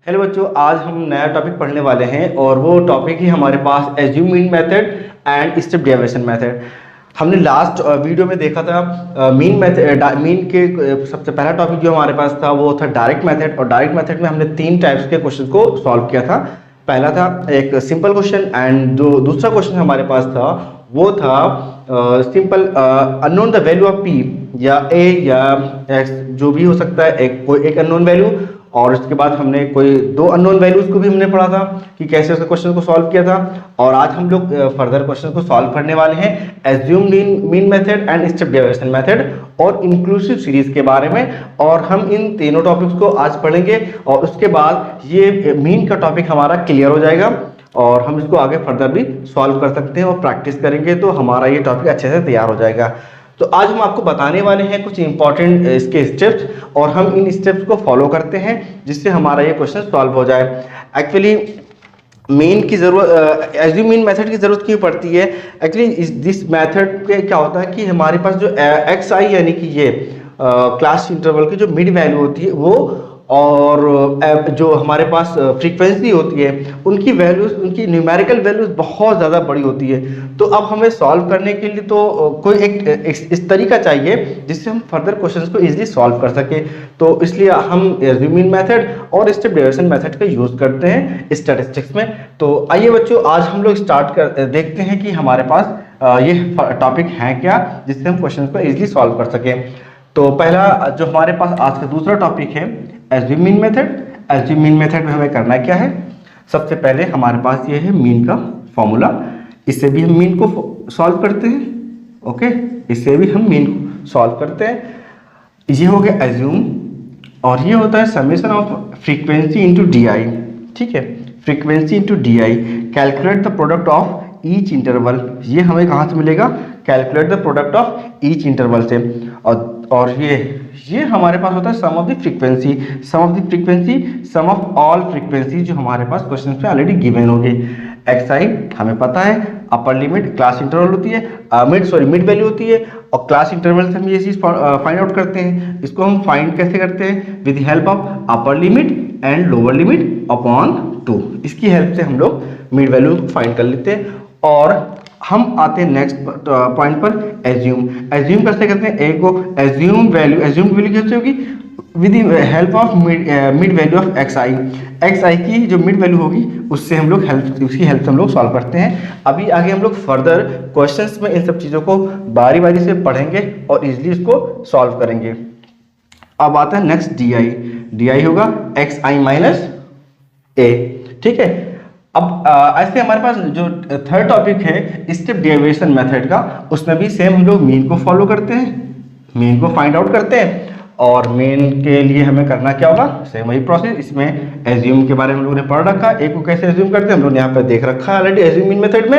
Hello बच्चों, आज हम नया टॉपिक पढ़ने वाले हैं और वो टॉपिक ही हमारे पास assume mean method and step deviation method. हमने लास्ट वीडियो में देखा था मीन मेथड। मीन के सबसे पहला टॉपिक जो हमारे पास था वो था डायरेक्ट मेथड, और डायरेक्ट मेथड में हमने तीन टाइप्स के क्वेश्चन को सॉल्व किया था। पहला था एक सिंपल क्वेश्चन एंड जो दूसरा क्वेश्चन हमारे पास था वो था simple unknown the value of P या ए या एक्स, जो भी हो सकता है, कोई एक अननोन वैल्यू। और उसके बाद हमने कोई दो अननोन वैल्यूज को भी हमने पढ़ा था कि कैसे उस क्वेश्चन को सॉल्व किया था। और आज हम लोग फर्दर क्वेश्चन को सॉल्व करने वाले हैं assume mean method and step deviation method और इंक्लूसिव सीरीज के बारे में। और हम इन तीनों टॉपिक्स को आज पढ़ेंगे और उसके बाद ये मीन का टॉपिक हमारा क्लियर हो जाएगा और हम इसको आगे फर्दर भी सॉल्व कर सकते हैं और प्रैक्टिस करेंगे तो हमारा ये टॉपिक अच्छे से तैयार हो जाएगा। तो आज हम आपको बताने वाले हैं कुछ इंपॉर्टेंट इसके स्टेप्स और हम इन स्टेप्स को फॉलो करते हैं जिससे हमारा ये क्वेश्चन सॉल्व हो जाए। एक्चुअली मीन की जरूरत, एज्यूम मीन मेथड की जरूरत क्यों पड़ती है? एक्चुअली दिस मेथड पे क्या होता है कि हमारे पास जो एक्स आई यानी कि ये क्लास इंटरवल की जो मिड वैल्यू होती है वो और जो हमारे पास फ्रीक्वेंसी होती है उनकी वैल्यूज, उनकी न्यूमेरिकल वैल्यूज बहुत ज़्यादा बड़ी होती है। तो अब हमें सॉल्व करने के लिए तो कोई एक इस तरीका चाहिए जिससे हम फर्दर क्वेश्चंस को इजीली सॉल्व कर सके। तो इसलिए हम एज्यूम मीन मेथड और स्टेप डेविएशन मेथड का यूज़ करते हैं स्टैटिस्टिक्स में। तो आइए बच्चों, आज हम लोग देखते हैं कि हमारे पास ये टॉपिक है क्या जिससे हम क्वेश्चन को इजीली सॉल्व कर सकें। तो पहला जो हमारे पास आज का दूसरा टॉपिक है assume mean method. Assume mean method में हमें करना क्या है? सबसे पहले हमारे पास ये है मीन का फॉर्मूला, इससे भी हम मीन को सॉल्व करते हैं। ओके, इससे भी हम मीन को सॉल्व करते हैं। ये हो गया एज्यूम और ये होता है summation of frequency into D I. ठीक है, frequency into D I. Calculate the product of each interval. ये हमें कहाँ से मिलेगा? Calculate the product of each interval से। और ये हमारे पास होता है sum of the frequency. Sum of the frequency, sum of all frequency जो हमारे पास क्वेश्चन पे ऑलरेडी गिवन होगी। एक्स आई हमें पता है, अपर लिमिट क्लास इंटरवल होती है, मिड वैल्यू होती है और क्लास इंटरवल से हम ये चीज फाइंड आउट करते हैं। इसको हम फाइंड कैसे करते हैं? With the help of upper limit and lower limit upon 2। इसकी हेल्प से हम लोग मिड वैल्यू फाइंड कर लेते हैं। और हम आते हैं नेक्स्ट पॉइंट पर, एज्यूम। एज्यूम कैसे करते हैं? एक को एज्यूम वैल्यू कैसे होगी? With the help of mid value of X I की जो मिड वैल्यू होगी उससे हम लोग उसकी हेल्प से हम लोग सॉल्व करते हैं। अभी आगे हम लोग फर्दर क्वेश्चंस में इन सब चीज़ों को बारी बारी से पढ़ेंगे और इजीली इसको सॉल्व करेंगे। अब आता है नेक्स्ट डी आई होगा एक्स आई माइनस ए। ठीक है, अब ऐसे हमारे पास जो थर्ड टॉपिक है स्टेप डेविएशन मेथड का, उसमें भी सेम हम लोग मीन को फॉलो करते हैं, मीन को फाइंड आउट करते हैं। और मीन के लिए हमें करना क्या होगा? सेम वही प्रोसेस। इसमें एज्यूम के बारे में हम लोगों ने पढ़ रखा, एक को कैसे एज्यूम करते हैं हम लोग यहाँ पर देख रखा है ऑलरेडी एज्यूम मीन मेथड में।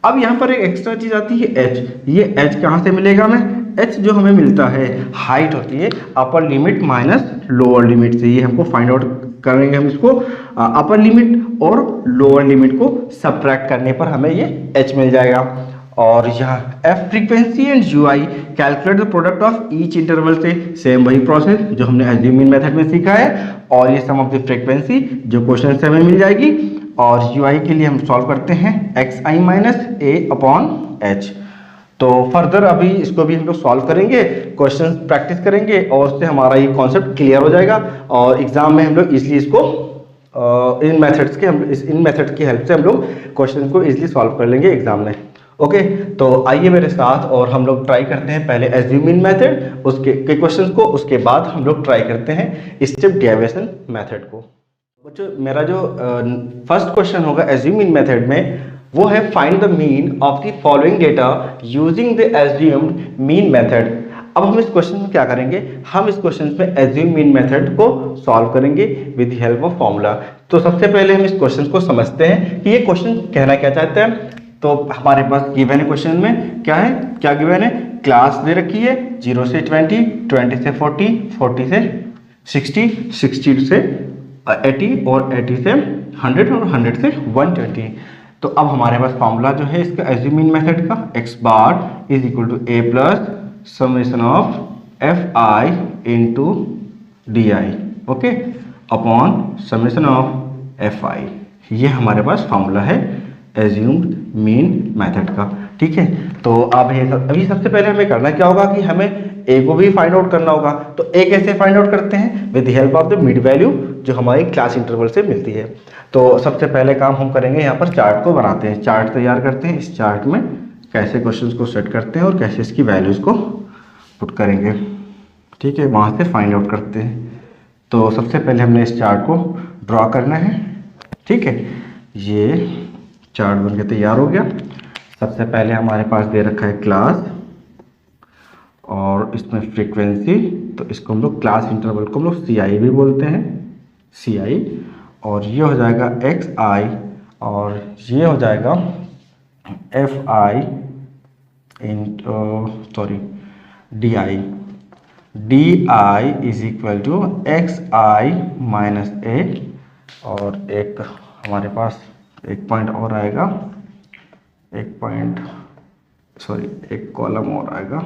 अब यहाँ पर एक एक्स्ट्रा चीज आती है एच। ये एच कहाँ से मिलेगा हमें? एच जो हमें मिलता है हाइट होती है upper limit minus lower limit से। ये हमको फाइंड आउट करेंगे हम इसको, अपर लिमिट और लोअर लिमिट को सब्ट्रैक्ट करने पर हमें ये एच मिल जाएगा। और यहाँ F frequency and you I. Calculate the product of each interval से, सेम वही प्रोसेस जो हमने एज्यूम मीन मेथड में सीखा है। और ये सम ऑफ द फ्रीक्वेंसी जो क्वेश्चन से हमें मिल जाएगी। और यू आई के लिए हम सॉल्व करते हैं x I minus A upon H. तो फर्दर अभी इसको भी हम लोग सॉल्व करेंगे, क्वेश्चन प्रैक्टिस करेंगे और उससे हमारा ये कॉन्सेप्ट क्लियर हो जाएगा और एग्जाम में हम लोग इसलिए इसको इन मेथड्स की हेल्प से हम लोग क्वेश्चन को इजीली सॉल्व कर लेंगे एग्जाम में। ओके, तो आइए मेरे साथ और हम लोग ट्राई करते हैं पहले एज्यूम मीन मेथड उसके क्वेश्चन को, उसके बाद हम लोग ट्राई करते हैं स्टेप डेविएशन मेथड को। बच्चों, मेरा जो फर्स्ट क्वेश्चन होगा एज्यूम मीन मेथड में वो है find the mean of the following data using the assumed mean method. अब हम इस क्वेश्चन में क्या करेंगे? हम इस क्वेश्चन में एज्यूम मीन मेथड को सॉल्व करेंगे with the help of formula. तो सबसे पहले हम इस क्वेश्चन को समझते हैं कि ये क्वेश्चन कहना क्या चाहता है। तो हमारे पास गिवन है, क्वेश्चन में क्या है, क्या गिवन है? क्लास दे रखी है 0 से 20, 20 से 40, 40 से 60, 60 से 80 और 80 से 100 और 100 से 120। तो अब हमारे पास फॉर्मूला जो है इसका एज्यूम मीन मेथड का, x bar is equal to a plus summation of F I into D i. Okay, upon summation of F i, ये हमारे पास फॉर्मूला है एज्यूम्ड मीन मेथड का। ठीक है, तो अब ये अभी सबसे पहले हमें करना क्या होगा कि हमें ए को भी फाइंड आउट करना होगा। तो ए कैसे फाइंड आउट करते हैं? With the help of the mid value जो हमारी क्लास इंटरवल से मिलती है। तो सबसे पहले काम हम करेंगे, यहाँ पर चार्ट को बनाते हैं, चार्ट तैयार करते हैं। इस चार्ट में कैसे क्वेश्चंस को सेट करते हैं और कैसे इसकी वैल्यूज़ को पुट करेंगे। ठीक है, वहाँ से फाइंड आउट करते हैं। तो सबसे पहले हमने इस चार्ट को ड्रॉ करना है। ठीक है, ये चार्ट बन के तैयार हो गया। सबसे पहले हमारे पास दे रखा है क्लास और इसमें फ्रीक्वेंसी, तो इसको हम लोग क्लास इंटरवल को हम लोग सी आई भी बोलते हैं, सी आई। और ये हो जाएगा एक्स आई और ये हो जाएगा F I in D I. D I is equal to X I minus A, और एक हमारे पास एक पॉइंट और आएगा, एक कॉलम और आएगा,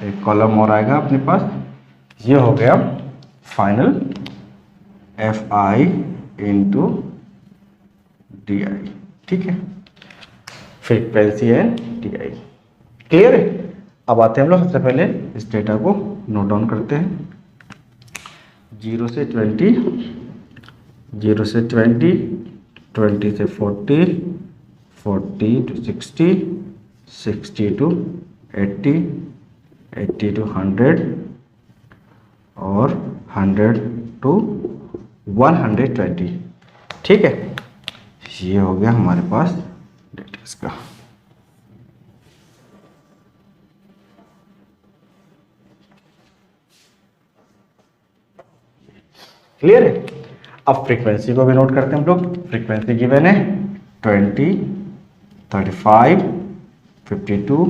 एक कॉलम और आएगा अपने पास। ये हो गया final F I into D I. ठीक है, frequency and D I. Clear है? अब आते हैं हम लोग सबसे पहले इस डेटा को नोट डाउन करते हैं। 0 से 20, 0 से 20, 20 से 40, 40 to 60, 60 to 80, 80 to 100 और 100 to 120। ठीक है, ये हो गया हमारे पास डेटा का। क्लियर है? अब फ्रीक्वेंसी को भी नोट करते हैं हम लोग। फ्रीक्वेंसी गिवन है 20, 35, 52,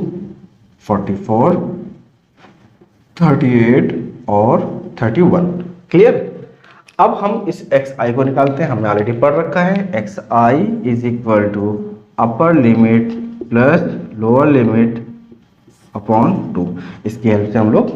44, 38 और 31। क्लियर? अब हम इस एक्स आई को निकालते हैं। हमने ऑलरेडी पढ़ रखा है, x i is equal to upper limit plus lower limit upon 2। इसकी हेल्प से हम लोग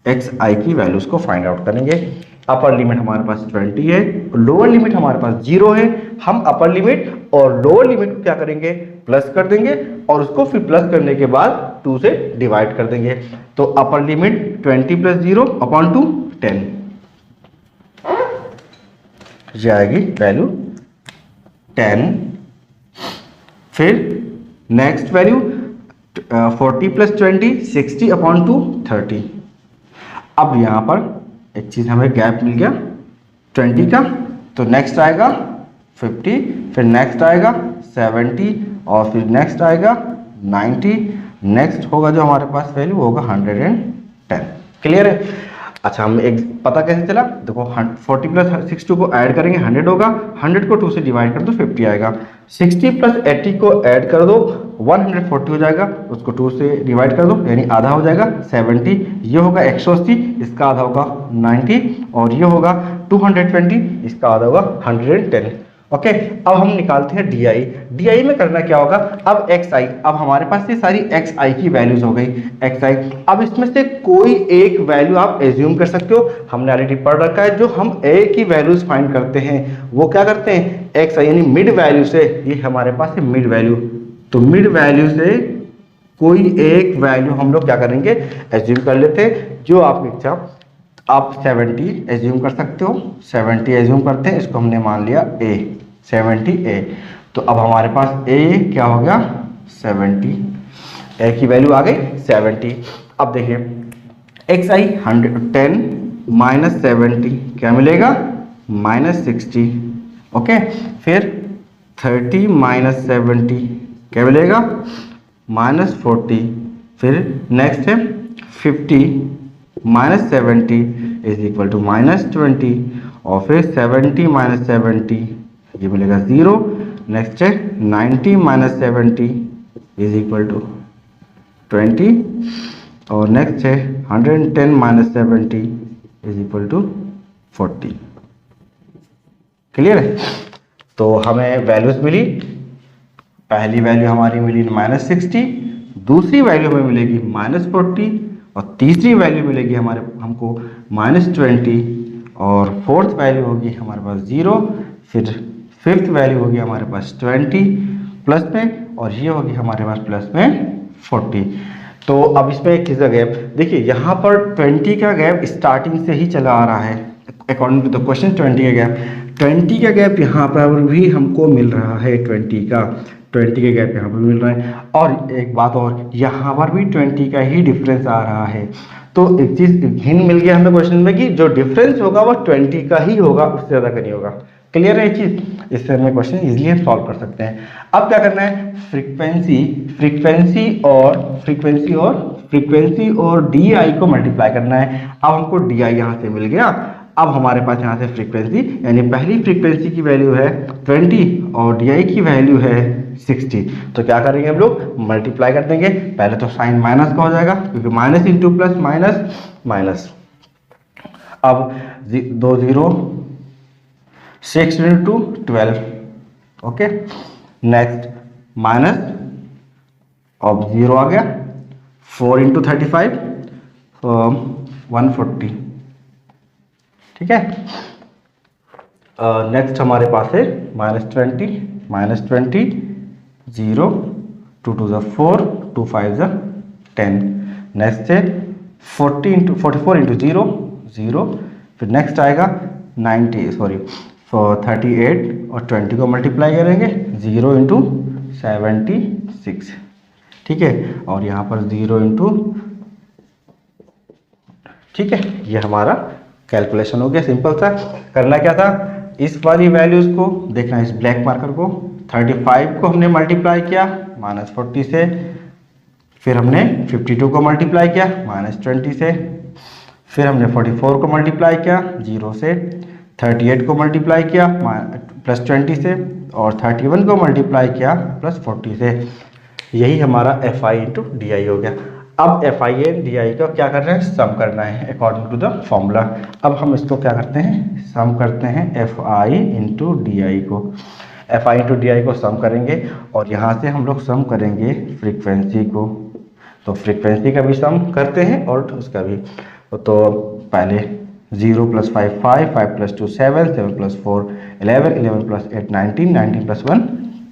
एक्स आई की वैल्यूज को फाइंड आउट करेंगे। अपर लिमिट हमारे पास 20 है, लोअर लिमिट हमारे पास 0 है। हम अपर लिमिट और लोअर लिमिट को क्या करेंगे? प्लस कर देंगे और उसको फिर प्लस करने के बाद 2 से डिवाइड कर देंगे। तो अपर लिमिट 20 प्लस 0 अपॉन 2 10, ये आएगी वैल्यू 10। फिर नेक्स्ट वैल्यू 40 प्लस 20 60 अपॉन 2 30। अब यहाँ पर एक चीज़ हमें गैप मिल गया 20 का, तो नेक्स्ट आएगा 50, फिर नेक्स्ट आएगा 70 और फिर नेक्स्ट आएगा 90। नेक्स्ट होगा जो हमारे पास वैल्यू होगा 110। क्लियर है? अच्छा, हम एक पता कैसे चला? देखो 40 प्लस 60 को ऐड करेंगे 100 होगा, 100 को 2 से डिवाइड कर दो 50 आएगा। 60 प्लस 80 को ऐड कर दो 140 हो जाएगा, उसको 2 से डिवाइड कर दो यानी आधा हो जाएगा 70। ये होगा 180, इसका आधा होगा 90 और ये होगा 220, इसका आधा होगा 110। ओके, अब हम निकालते हैं डी आई। डी आई में करना क्या होगा? अब एक्स आई, अब हमारे पास ये सारी एक्स आई की वैल्यूज हो गई एक्स आई। अब इसमें से कोई एक वैल्यू आप एज्यूम कर सकते हो। हमने ऑलरेडी पढ़ रखा है, जो हम ए की वैल्यूज फाइंड करते हैं वो क्या करते हैं? एक्स आई यानी मिड वैल्यू से, ये हमारे पास है मिड वैल्यू, तो मिड वैल्यू से कोई एक वैल्यू हम लोग क्या करेंगे? एज्यूम कर लेते हैं। जो आपकी इच्छा, आप 70 एज्यूम कर सकते हो, 70 एज्यूम करते हैं, इसको हमने मान लिया ए, 70 ए। तो अब हमारे पास ए क्या हो गया? 70, ए की वैल्यू आ गई 70। अब देखिए एक्स आई 110 माइनस 70 क्या मिलेगा? माइनस 60। ओके, फिर 30 माइनस 70 क्या मिलेगा? माइनस 40। फिर नेक्स्ट है 50 minus 70 is equal to minus 20 और फिर 70 माइनस 70 ये मिलेगा 0। नेक्स्ट है 90 माइनस 70 इज इक्वल टू 20 और नेक्स्ट है 110 minus 70 is equal to 40। Clear है? तो हमें वैल्यूज मिली, पहली वैल्यू हमारी मिली माइनस 60, दूसरी वैल्यू हमें मिलेगी माइनस 40 और तीसरी वैल्यू मिलेगी हमारे हमको -20, और फोर्थ वैल्यू होगी हमारे पास 0, फिर फिफ्थ वैल्यू होगी हमारे पास 20 प्लस में, और ये होगी हमारे पास प्लस में 40। तो अब इसमें एक चीज़ का गैप देखिए, यहाँ पर 20 का गैप स्टार्टिंग से ही चला आ रहा है अकॉर्डिंग टू द क्वेश्चन। 20 का गैप यहाँ पर भी हमको मिल रहा है, 20 का गैप यहाँ पर मिल रहा है। और एक बात और, यहाँ पर भी 20 का ही डिफरेंस आ रहा है। तो एक चीज़ हिंट मिल गया हमें क्वेश्चन में कि जो डिफरेंस होगा वो 20 का ही होगा, उससे ज़्यादा का नहीं होगा। क्लियर है ये चीज़? इससे हमें क्वेश्चन इजीली हम सॉल्व कर सकते हैं। अब क्या करना है, फ्रीक्वेंसी और डी आई को मल्टीप्लाई करना है। अब हमको डी आई यहाँ से मिल गया, अब हमारे पास यहाँ से फ्रीक्वेंसी, यानी पहली फ्रीक्वेंसी की वैल्यू है 20 और डी आई की वैल्यू है 60। तो क्या करेंगे हम लोग, मल्टीप्लाई कर देंगे। पहले तो साइन माइनस का हो जाएगा, क्योंकि माइनस इंटू प्लस माइनस। अब 2 0, 6 इंटू 12, ओके। नेक्स्ट माइनस, अब 0 आ गया, 4 इंटू 35, 140, ठीक है। नेक्स्ट हमारे पास है -20, 0, 2 2 ज़ा 4, 2 5 ज़ा 10। नेक्स्ट है 44 इंटू 0, 0। फिर नेक्स्ट आएगा 38 और 20 को मल्टीप्लाई करेंगे, 0 इंटू 76, ठीक है। और यहाँ पर 0 इंटू, ठीक है। ये हमारा कैलकुलेशन हो गया, सिंपल सा। करना क्या था, इस वाली वैल्यूज को देखना, इस ब्लैक मार्कर को 35 को हमने मल्टीप्लाई किया -40 से, फिर हमने 52 को मल्टीप्लाई किया -20 से, फिर हमने 44 को मल्टीप्लाई किया 0 से, 38 को मल्टीप्लाई किया +20 से, और 31 को मल्टीप्लाई किया +40 से। यही हमारा F I into D I हो गया। अब F I and D I का क्या करना है, सम करना है अकॉर्डिंग टू द फॉर्मूला। अब हम इसको क्या करते हैं, सम करते हैं F I into D I को। F I into D I को सम करेंगे, और यहाँ से हम लोग सम करेंगे फ्रीक्वेंसी को। तो फ्रीक्वेंसी का भी सम करते हैं और उसका भी। तो पहले 0 + 5 5, 5 + 2 7, 7 + 4 11, 11 + 8 19, 19 + 1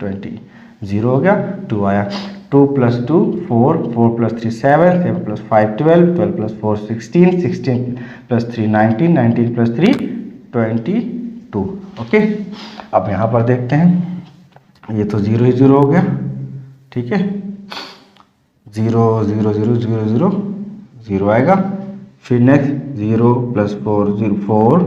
20, 0 हो गया, 2 आया, 2 + 2 4, 4 + 3 7, 7 + 5 12, 12 + 4 16, 16 + 3 19, 19 + 3 22, ओके। अब यहाँ पर देखते हैं, ये तो 0 ही 0 हो गया, ठीक है। 0 0 0 0 0 0 आएगा। फिर नेक्स्ट 0 + 4 0 4,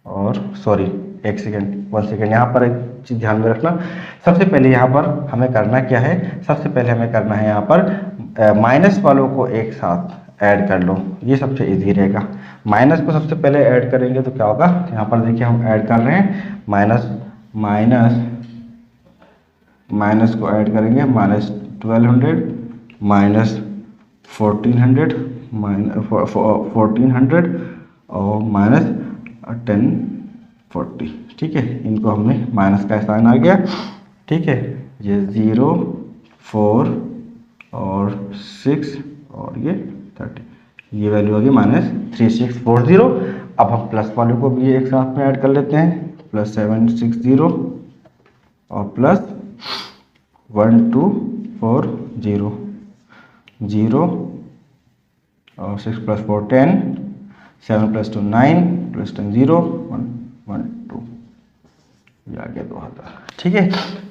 और सॉरी 1 सेकेंड यहाँ पर एक चीज़ ध्यान में रखना। सबसे पहले यहाँ पर हमें करना क्या है, सबसे पहले हमें करना है यहाँ पर माइनस वालों को एक साथ ऐड कर लो, ये सबसे इजी रहेगा। माइनस को सबसे पहले ऐड करेंगे तो क्या होगा, यहाँ पर देखिए हम ऐड कर रहे हैं, माइनस को ऐड करेंगे, -1200 -1400 1400 और -1040, ठीक है। इनको हमने माइनस का साइन आ गया, ठीक है। ये 0 4 और 6 और ये 30, ये वैल्यू होगी -3640। अब हम प्लस वाले को भी एक साथ में ऐड कर लेते हैं, +760 और +1240 0 और 6 + 4 10, 7 + 2 9, +10 0 1 1 2, ये आ गया 2000, ठीक है।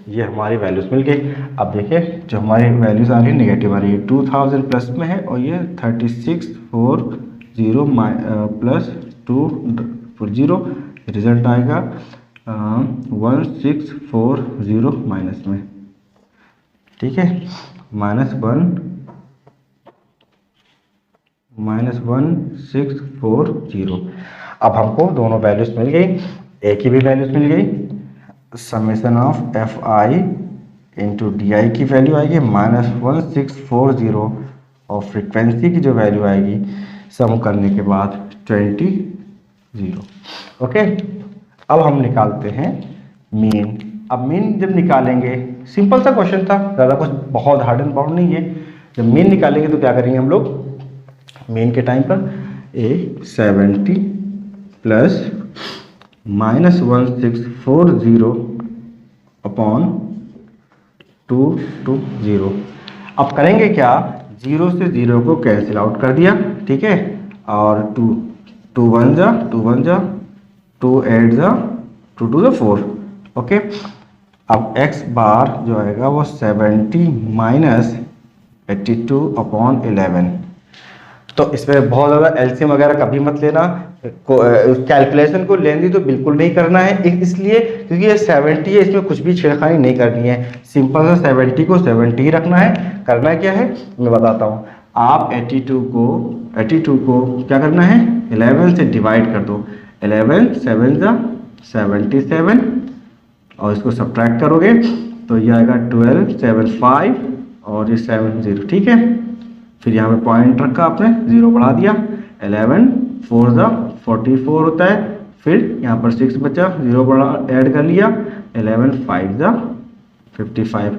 ये हमारी वैल्यूज मिल गई। अब देखिए जो हमारी वैल्यूज आ रही है नेगेटिव आ रही है, 2000 प्लस में है, और ये 3640 +240, रिजल्ट आएगा 1640 माइनस में, ठीक है, -1640। अब हमको दोनों वैल्यूज मिल गई, एक ही भी वैल्यूज मिल गई। Summation of F I into D I की वैल्यू आएगी -1640, और फ्रीक्वेंसी की जो वैल्यू आएगी सम करने के बाद 20 0, ओके। अब हम निकालते हैं मीन। अब मीन जब निकालेंगे, सिंपल सा क्वेश्चन था, ज़्यादा कुछ बहुत हार्ड एंड बाउंड नहीं है। जब मीन निकालेंगे तो क्या करेंगे हम लोग, मीन के टाइम पर ए 70 प्लस -1640 अपॉन 220। अब करेंगे क्या, 0 से 0 को कैंसिल आउट कर दिया, ठीक है, और 2 1 जा 2 8 जा 2 2 4, ओके। अब x बार जो आएगा वो 70 माइनस 82 अपॉन 11। तो इसमें बहुत ज़्यादा एलसीएम वगैरह कभी मत लेना, कैलकुलेशन को लेंदी तो बिल्कुल नहीं करना है, इसलिए क्योंकि ये 70 है, इसमें कुछ भी छेड़खानी नहीं करनी है, सिंपल सा 70 को 70 ही रखना है। करना क्या है मैं बताता हूँ, आप 82 को क्या करना है, 11 से डिवाइड कर दो, 11 7 जा 77 और इसको सब्ट्रैक्ट करोगे तो ये आएगा 12 7 5 और ये 7 0, ठीक है। फिर यहाँ पे पॉइंट रखा आपने, 0 बढ़ा दिया, 11 4 जा 44 होता है, फिर यहाँ पर 6 बचा, 0 बढ़ा ऐड कर लिया, 11 5 जा 55।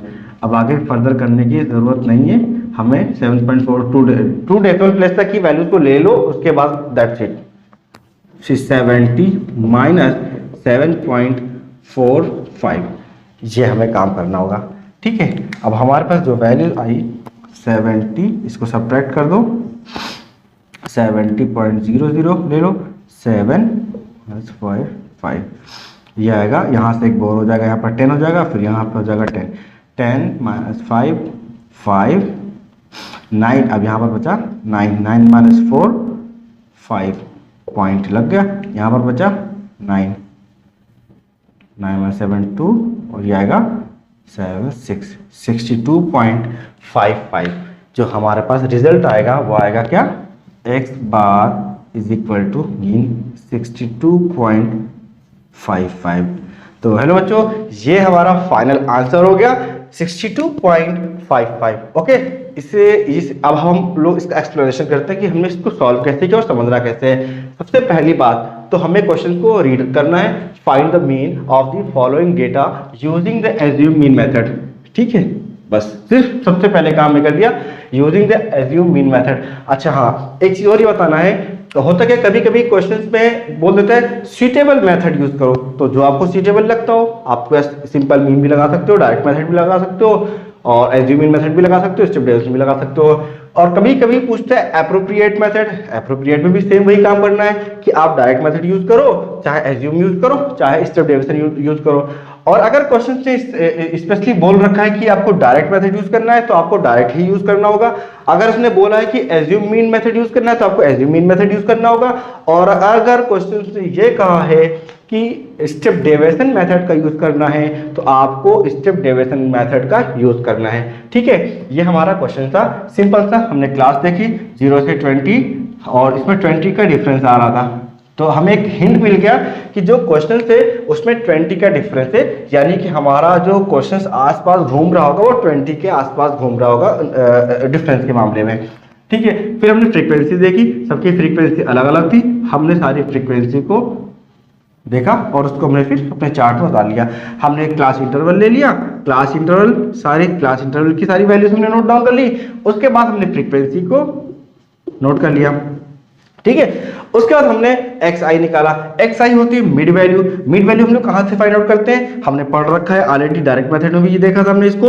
अब आगे फर्दर करने की ज़रूरत नहीं है, हमें 7.42 डेसिमल प्लेस तक की वैल्यूज को ले लो, उसके बाद दैट्स इट। 70 माइनस 7.45 ये हमें काम करना होगा, ठीक है। अब हमारे पास जो वैल्यू आई 70, इसको सब्ट्रैक्ट कर दो, 70.00 ले लो, 7-5 ये आएगा, यहाँ से एक बोर हो जाएगा, यहाँ पर 10 हो जाएगा, फिर यहाँ पर हो जाएगा 10 माइनस 5 5 9, अब यहाँ पर बचा 9 माइनस 4 5 पॉइंट लग गया, यहाँ पर बचा 9 माइनस 7 2 और ये आएगा 7 6 62.55। जो हमारे पास रिजल्ट आएगा वो आएगा क्या, x bar is equal to mean 62.55। तो हेलो बच्चों, ये हमारा फाइनल आंसर हो गया 62.55, ओके। अब हम लोग इसका एक्सप्लेनेशन करते हैं कि हमने इसको सॉल्व कैसे किया और समझना कैसे है। सबसे पहली बात तो हमें क्वेश्चन को रीड करना है, find the mean of the following data using the assume mean method, ठीक है। बस सिर्फ सबसे पहले काम में कर दिया, using the assume mean method. अच्छा हाँ, एक चीज और ही बताना है, तो होता क्या कभी कभी क्वेश्चंस में बोल देता है सुइटेबल मेथड यूज करो, तो जो आपको सुइटेबल लगता हो, आप सिंपल मीन भी लगा सकते हो, डायरेक्ट मेथड भी लगा सकते हो, और एज्यूम मीन मेथड भी लगा सकते हो, स्टेप डेविएशन भी लगा सकते हो। और कभी कभी पूछता है एप्रोप्रिएट मेथड, एप्रोप्रिएट में भी सेम वही काम करना है कि आप डायरेक्ट मेथड यूज करो, चाहे एज्यूम यूज करो, चाहे स्टेप डेविएशन यूज करो। और अगर क्वेश्चन से स्पेशली बोल रखा है कि आपको डायरेक्ट मेथड यूज करना है तो आपको डायरेक्ट ही यूज करना होगा, अगर उसने बोला है कि एज्यूम मीन मेथड यूज करना है तो आपको एज्यूम मीन मेथड यूज करना होगा, और अगर क्वेश्चन से ये कहा है कि स्टेप डेविएशन मेथड का यूज करना है तो आपको स्टेप डेविएशन मेथड का यूज करना है, ठीक है। ये हमारा क्वेश्चन था, सिंपल सा। हमने क्लास देखी 0 से 20 और इसमें 20 का डिफरेंस आ रहा था, तो हमें एक हिंट मिल गया कि जो क्वेश्चन थे उसमें 20 का डिफरेंस है, यानी कि हमारा जो क्वेश्चन आसपास घूम रहा होगा वो 20 के आसपास घूम रहा होगा डिफरेंस के मामले में, ठीक है। फिर हमने फ्रीक्वेंसी देखी, सबकी फ्रीक्वेंसी अलग अलग थी, हमने सारी फ्रीक्वेंसी को देखा और उसको हमने फिर अपने चार्ट में डाल लिया। हमने क्लास इंटरवल ले लिया, क्लास इंटरवल की सारी वैल्यूज हमने नोट डाउन कर ली, उसके बाद हमने फ्रीक्वेंसी को नोट कर लिया, ठीक है। उसके बाद हमने xi निकाला, xi होती है मिड वैल्यू। मिड वैल्यू हम लोग कहाँ से फाइंड आउट करते हैं, हमने पढ़ रखा है ऑलरेडी, डायरेक्ट मेथड में भी ये देखा था हमने इसको।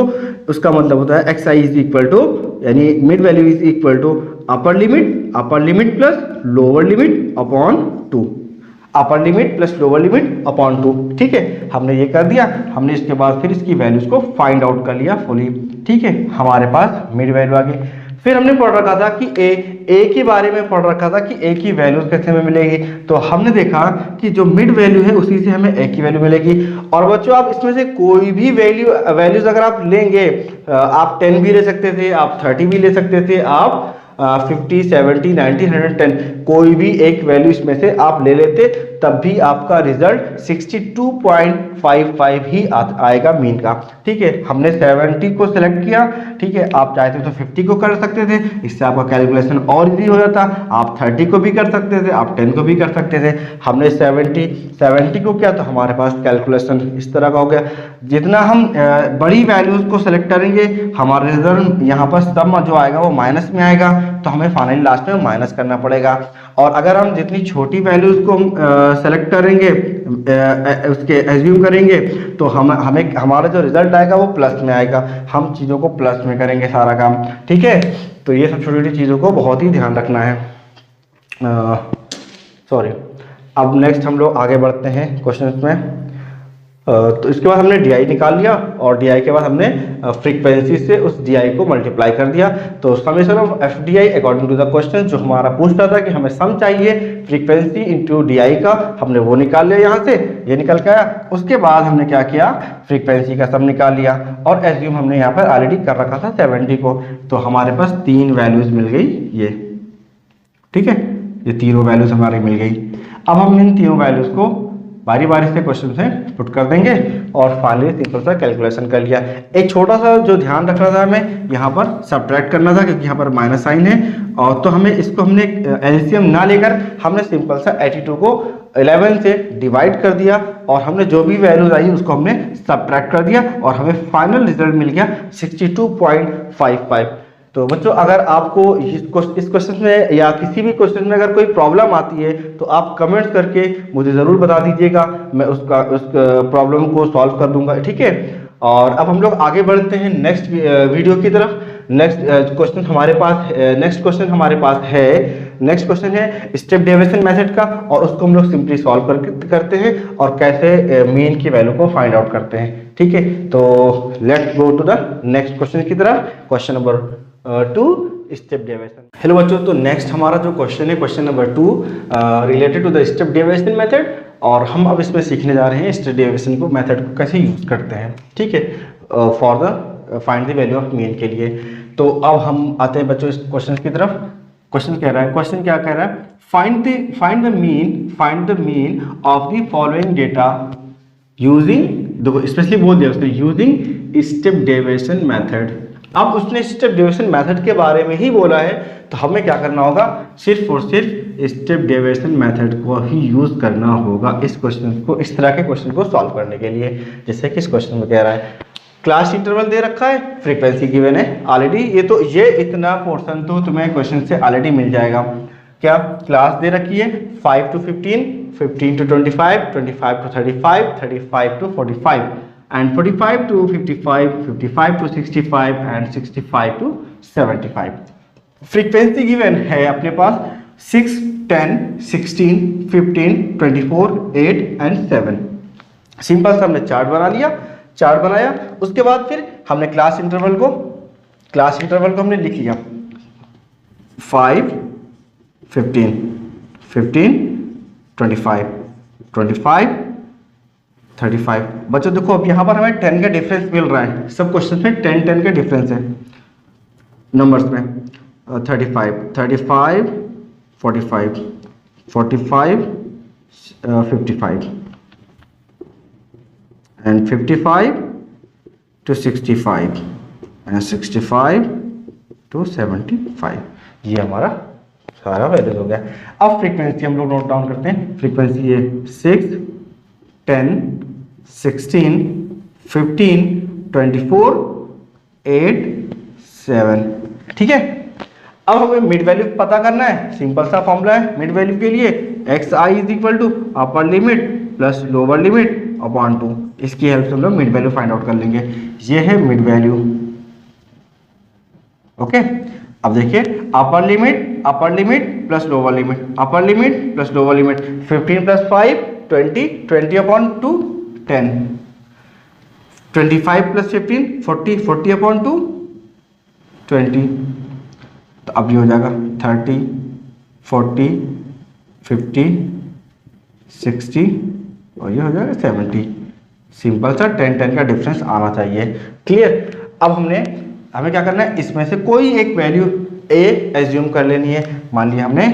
उसका मतलब होता है xi इज इक्वल टू, यानी mid value is equal to upper limit plus lower limit upon 2, upper limit plus lower limit upon 2, ठीक है। हमने ये कर दिया, हमने इसके बाद फिर इसकी वैल्यूज को फाइंड आउट कर लिया फुली, ठीक है। हमारे पास मिड वैल्यू आ गई। फिर हमने पढ़ रखा था कि ए के बारे में पढ़ रखा था कि ए की वैल्यूज कैसे में मिलेगी, तो हमने देखा कि जो मिड वैल्यू है उसी से हमें ए की वैल्यू मिलेगी। और बच्चों आप इसमें से कोई भी वैल्यूज अगर आप लेंगे, आप 10 भी ले सकते थे, आप 30 भी ले सकते थे, आप 50 70 90 110 कोई भी एक वैल्यू इसमें से आप ले लेते, तब भी आपका रिजल्ट 62.55 ही आएगा मीन का, ठीक है। हमने 70 को सिलेक्ट किया, ठीक है। आप चाहते तो 50 को कर सकते थे, इससे आपका कैलकुलेशन और इजी हो जाता। आप 30 को भी कर सकते थे, आप 10 को भी कर सकते थे। हमने 70 को किया तो हमारे पास कैलकुलेशन इस तरह का हो गया। जितना हम बड़ी वैल्यूज को सिलेक्ट करेंगे, हमारा रिजल्ट यहाँ पर सम जो आएगा वो माइनस में आएगा, तो हमें फाइनली लास्ट में माइनस करना पड़ेगा। और अगर हम जितनी छोटी वैल्यूज को सेलेक्ट करेंगे, उसके एज्यूम करेंगे, तो हमें हमारा जो रिजल्ट आएगा वो प्लस में आएगा। हम चीज़ों को प्लस में करेंगे सारा काम, ठीक है। तो ये सब छोटी छोटी चीज़ों को बहुत ही ध्यान रखना है। सॉरी, अब नेक्स्ट हम लोग आगे बढ़ते हैं क्वेश्चन में। तो इसके बाद हमने DI निकाल लिया और DI के बाद हमने फ्रीक्वेंसी से उस DI को मल्टीप्लाई कर दिया। तो summation of FDI according to the question जो हमारा पूछ रहा था कि हमें सम चाहिए फ्रीक्वेंसी इंटू DI का, हमने वो निकाल लिया यहाँ से, ये निकल के आया। उसके बाद हमने क्या किया, फ्रीक्वेंसी का सम निकाल लिया और एज्यूम हमने यहाँ पर ऑलरेडी कर रखा था 70 को। तो हमारे पास 3 वैल्यूज मिल गई ये, ठीक है, ये तीनों वैल्यूज हमारी मिल गई। अब हम इन तीनों वैल्यूज को बारी बारी से क्वेश्चन से पुट कर देंगे और फाइनली सिंपल सा कैलकुलेशन कर लिया। एक छोटा सा जो ध्यान रखना था हमें, यहाँ पर सब्ट्रैक्ट करना था क्योंकि यहाँ पर माइनस साइन है, और तो हमें इसको हमने एलसीएम ना लेकर हमने सिंपल सा 82 को 11 से डिवाइड कर दिया और हमने जो भी वैल्यूज आई उसको हमने सब्ट्रैक्ट कर दिया और हमें फाइनल रिजल्ट मिल गया 62.55। तो बच्चों अगर आपको इस क्वेश्चन में या किसी भी क्वेश्चन में अगर कोई प्रॉब्लम आती है तो आप कमेंट्स करके मुझे ज़रूर बता दीजिएगा, मैं उस प्रॉब्लम को सॉल्व कर दूंगा, ठीक है। और अब हम लोग आगे बढ़ते हैं नेक्स्ट वीडियो की तरफ। नेक्स्ट क्वेश्चन है स्टेप डेविएशन मेथड का, और उसको हम लोग सिंपली सॉल्व करते हैं और कैसे मीन की वैल्यू को फाइंड आउट करते हैं, ठीक है। तो let's go to the next question की तरफ, question number 2 step deviation. Hello बच्चों, तो नेक्स्ट हमारा जो क्वेश्चन है question number 2 related to the step deviation method, और हम अब इसमें सीखने जा रहे हैं स्टेप डेविएशन को मेथड को कैसे यूज करते हैं, ठीक है, for the find the value of mean के लिए। तो अब हम आते हैं बच्चों इस क्वेश्चन की तरफ। क्वेश्चन क्या कह रहा है, find the mean of the following data using, देखो स्पेशली बोल दिया उसने, यूजिंग स्टेप डेविएशन मेथड। अब उसने स्टेप डेविएशन मेथड के बारे में ही बोला है, तो हमें क्या करना होगा, सिर्फ और सिर्फ स्टेप डेविएशन मेथड को ही यूज करना होगा इस क्वेश्चन को, इस तरह के क्वेश्चन को सॉल्व करने के लिए। जैसे कि इस क्वेश्चन में कह रहा है क्लास इंटरवल दे रखा है, फ्रीक्वेंसी गिवन है ऑलरेडी, ये इतना पोर्शन तो तुम्हें क्वेश्चन से ऑलरेडी मिल जाएगा। क्या क्लास दे रखी है 5 to 15, 15 to 25, 25 to 35, 35 to 45 and 45 to 55, 55 to 65 and 65 to 75। Frequency given है अपने पास 6, 10, 16, 15, 24, 8 and 7। सिंपल सा हमने चार्ट बनाया। उसके बाद फिर हमने क्लास इंटरवल को हमने लिख लिया 5, 15, 15, 25, 25, 35। बच्चों देखो अब यहाँ पर हमें 10 का डिफरेंस मिल रहा है, सब क्वेश्चन में 10 का डिफरेंस है नंबर्स में। 35, 35, 45, 45, 55 and 55 to 65 and 65 to 75। ये हमारा सारा वैल्यूज हो गया। अब फ्रीक्वेंसी हम लोग नोट डाउन करते हैं। फ्रीक्वेंसी है 6, 10, 16, 15, 24, 8, 7, ठीक है। अब हमें मिड वैल्यू पता करना है, सिंपल सा फॉर्मूला है मिड वैल्यू के लिए, xi is equal to upper limit plus lower limit upon 2। इसकी हेल्प से हम लोग मिड वैल्यू फाइंड आउट कर लेंगे। ये है मिड वैल्यू, ओके। अब देखिए अपर लिमिट प्लस लोअर लिमिट, अपर limit plus lower limit, 15 plus 5 20, 20 upon 2 10, 25 plus 15 40, 40 upon 2 20। तो अब ये हो जाएगा 30, 40, 50, 60 और ये हो जाएगा 70। सिंपल सा 10 का डिफरेंस आना चाहिए, क्लियर। अब हमें क्या करना है, इसमें से कोई एक वैल्यू ए एज्यूम कर लेनी है। मान लिया हमने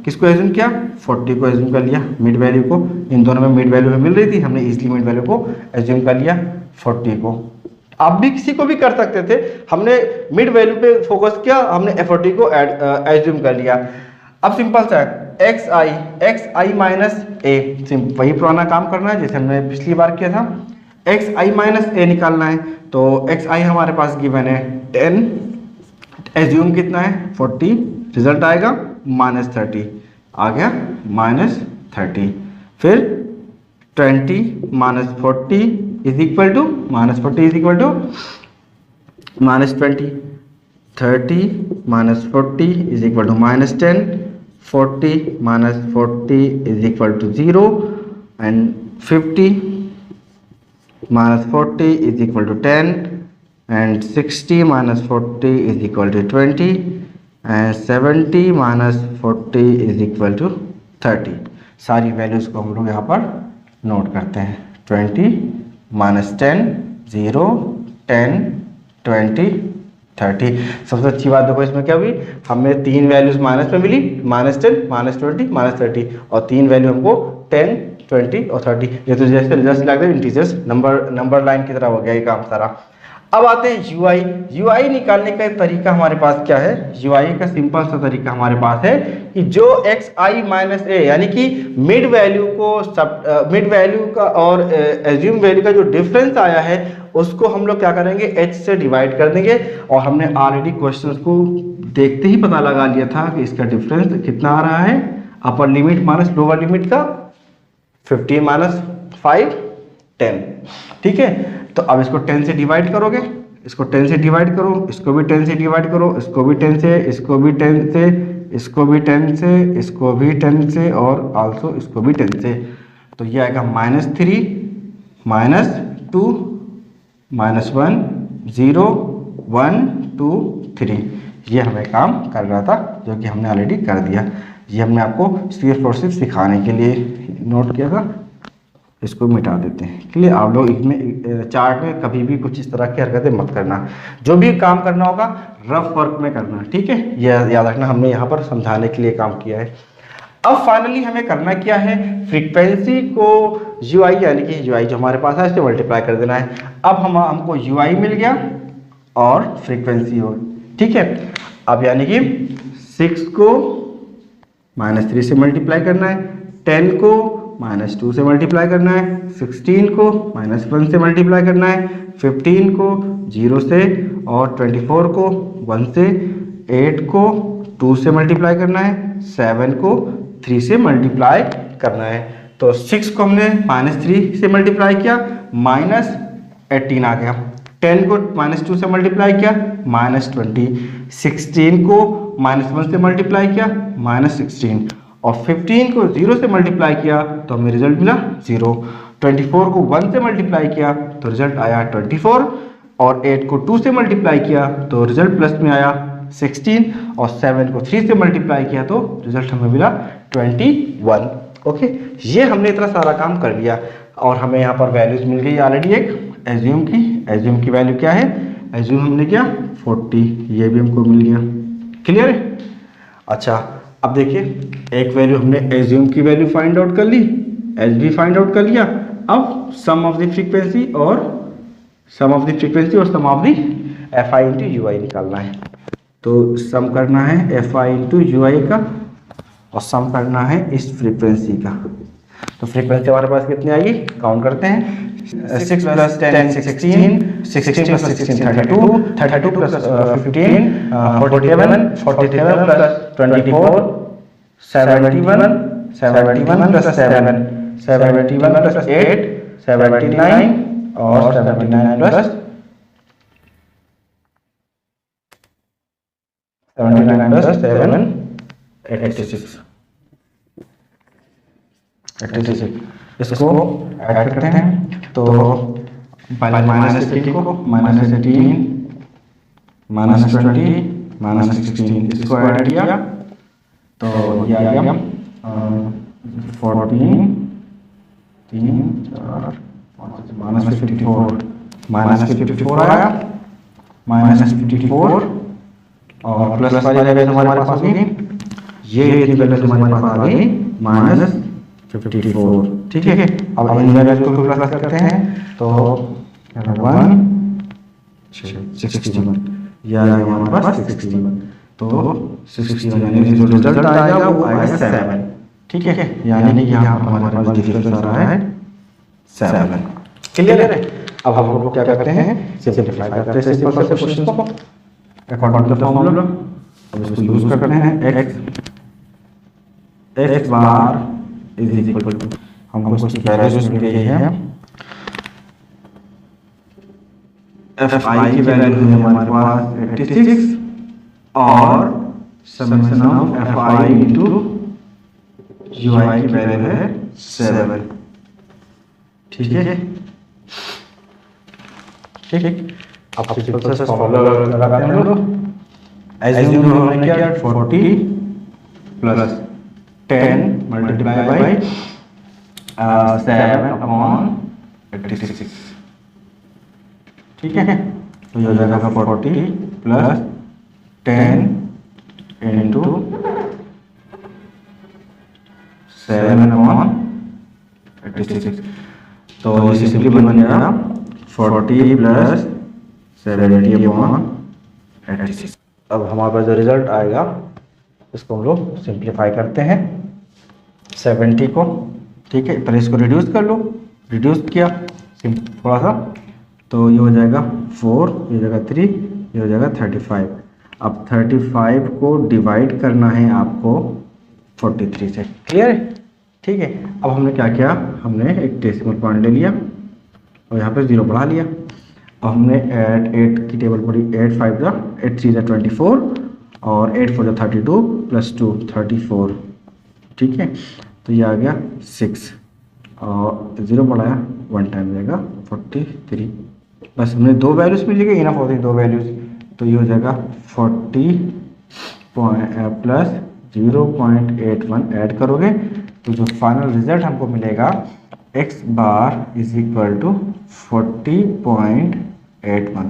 किसको एज्यूम किया, 40 को एज्यूम कर लिया मिड वैल्यू को, इन दोनों में मिड वैल्यू मिल रही थी, हमने इजीली मिड वैल्यू को एज्यूम कर लिया 40 को। आप भी किसी को भी कर सकते थे, हमने मिड वैल्यू पे फोकस किया, हमने 40 को एज्यूम कर लिया। अब सिंपल सा xi माइनस ए, वही पुराना काम करना है जैसे हमने पिछली बार किया था। xi माइनस ए निकालना है, तो xi हमारे पास गिवन है 10, एज्यूम कितना है 40, रिजल्ट आएगा -30 आ गया -30। फिर 20 -40 is equal to -40 is equal to -20, 30 -40 is equal to -10, 40 -40 is equal to 0 and 50 -40 is equal to 10 and 60 -40 is equal to 20 and 70 -40 is equal to 30। सारी वैल्यूज़ को हम लोग यहाँ पर नोट करते हैं। 20 -10 0 10 20 30। सबसे अच्छी बात देखो इसमें क्या हुई, हमें 3 वैल्यूज माइनस में मिली, -10 -20 -30, और 3 वैल्यू हमको 10 20 और 30। ये तो जैसे just like the integers number line की तरह हो गया ये काम सारा। अब आते हैं यूआई निकालने का तरीका हमारे पास क्या है। यूआई का सिंपल सा तरीका हमारे पास है कि जो xi माइनस ए यानी कि मिड वैल्यू का और एज्यूम वैल्यू का जो डिफरेंस आया है उसको हम लोग क्या करेंगे, h से डिवाइड कर देंगे। और हमने ऑलरेडी क्वेश्चंस को देखते ही पता लगा लिया था कि इसका डिफरेंस कितना आ रहा है, upper limit minus lower limit का 15 -5 10। ठीक है, तो अब इसको 10 से डिवाइड करोगे, इसको 10 से डिवाइड करो, इसको भी 10 से डिवाइड करो, इसको भी 10 से, इसको भी 10 से, इसको भी 10 से, इसको भी 10 से और आल्सो इसको भी 10 से। तो ये आएगा -3 -2 -1 0 1 2 3। ये हमें काम कर रहा था जो कि हमने ऑलरेडी कर दिया। ये हमने आपको सिर्फ और सिर्फ सिखाने के लिए नोट किया था। इसको मिटा देते हैं। क्लियर, आप लोग इसमें चार्ट में कभी भी कुछ इस तरह की हरकतें मत करना। जो भी काम करना होगा रफ वर्क में करना, ठीक है, यह याद रखना। हमने यहाँ पर समझाने के लिए काम किया है। अब फाइनली हमें करना क्या है, फ्रीक्वेंसी को यूआई यानी कि यूआई जो हमारे पास है इससे मल्टीप्लाई कर देना है। अब हमको यूआई मिल गया और फ्रीक्वेंसी हो, ठीक है। अब यानी कि 6 को -3 से मल्टीप्लाई करना है, 10 को -2 से मल्टीप्लाई करना है, 16 को -1 से मल्टीप्लाई करना है, 15 को 0 से और 24 को 1 से, 8 को 2 से मल्टीप्लाई करना है, 7 को 3 से मल्टीप्लाई करना है। तो 6 को हमने -3 से मल्टीप्लाई किया, -18 आ गया। 10 को -2 से मल्टीप्लाई किया, -20। 16 को -1 से मल्टीप्लाई किया, -16। और 15 को 0 से मल्टीप्लाई किया तो हमें रिजल्ट मिला 0। 24 को 1 से मल्टीप्लाई किया तो रिजल्ट आया 24। और 8 को 2 से मल्टीप्लाई किया तो रिजल्ट प्लस में आया 16। और 7 को 3 से मल्टीप्लाई किया तो रिजल्ट हमें मिला 21। ओके, ये हमने इतना सारा काम कर लिया और हमें यहाँ पर वैल्यूज मिल गई ऑलरेडी। एक एज्यूम की वैल्यू क्या है, एज्यूम हमने किया 40, ये भी हमको मिल गया। क्लियर है। अच्छा, अब देखिए एक वैल्यू हमने एज्यूम की वैल्यू फाइंड आउट कर ली, एच भी फाइंड आउट कर लिया। अब सम ऑफ द फ्रीक्वेंसी और sum of the F I into U I निकालना है। तो सम करना है F I into U I का और सम करना है इस फ्रीक्वेंसी का। तो फ्रीक्वेंसी हमारे पास कितनी आएगी, काउंट करते हैं। 6 + 10 16, 16 + 16 32, 32 + 15 47, 47 + 24 71, 71 + 7 71 + 8 79 और 79 + 7 86। इसको ऐड करते हैं तो पहले -18 को -18 -20 -16 इसको ऐड किया तो ये आ गया 14 3 4 -54 आया, -54 और प्लस वाली वैल्यू हमारे पास होगी, ये वैल्यू हमारे पास आ गई -54। ठीक है, अब इन वैल्यू को प्लस करते हैं तो 161 या हमारे पास 61। तो 61 यानी जो रिजल्ट आएगा वो आएगा 7। ठीक है, यानी कि यहाँ हमारे पास डिफरेंस आ रहा है 7। क्लियर है। अब हम लोग क्या करते हैं, सिंपलीफाई करते हैं सिंपल से क्वेश्चन को अकॉर्डिंग टू द फॉर्मूला। अब इसको यूज करते हैं x bar is equal to, हमको इसकी वैल्यूज मिल गई है, एफ आई की वैल्यू है हमारे पास 86 और summation of F I into U I की वैल्यू है 7। ठीक है, ठीक है। अब सिंपल सा फॉर्मूला लगाते हैं हम लोग। एज्यूम हमने किया 40 प्लस 10 मल्टीप्लाई बाय 7 अपॉन 86। ठीक है, तो ये हो जाएगा 40 प्लस 10 इंटू 7 अपॉन 86, तो ये सिंपली बन जाएगा 40 प्लस 70 अपॉन 86। अब हमारे पास जो रिजल्ट आएगा इसको हम लोग सिंप्लीफाई करते हैं 70 को। ठीक है, पहले इसको रिड्यूस कर लो, रिड्यूस किया थोड़ा सा, तो ये हो जाएगा 4, ये हो जाएगा 3, ये हो जाएगा 35। अब 35 को डिवाइड करना है आपको 43 से। क्लियर है? ठीक है, अब हमने क्या किया, हमने एक डेसिमल पॉइंट ले लिया और यहाँ पे 0 बढ़ा लिया। अब हमने 8 की टेबल पढ़ी, 8 5 जा 8 3 जा 24 और 8 4 जा 32 प्लस 2 34। ठीक है, तो ये आ गया 6 और 0 बढ़ाया 1 टाइम जाएगा 43। बस हमने 2 वैल्यूज मिल गई, इनफ होती है 2 वैल्यूज, तो ये हो जाएगा 40 प्लस 0.81 ऐड करोगे तो जो फाइनल रिजल्ट हमको मिलेगा x bar is equal to 40.81।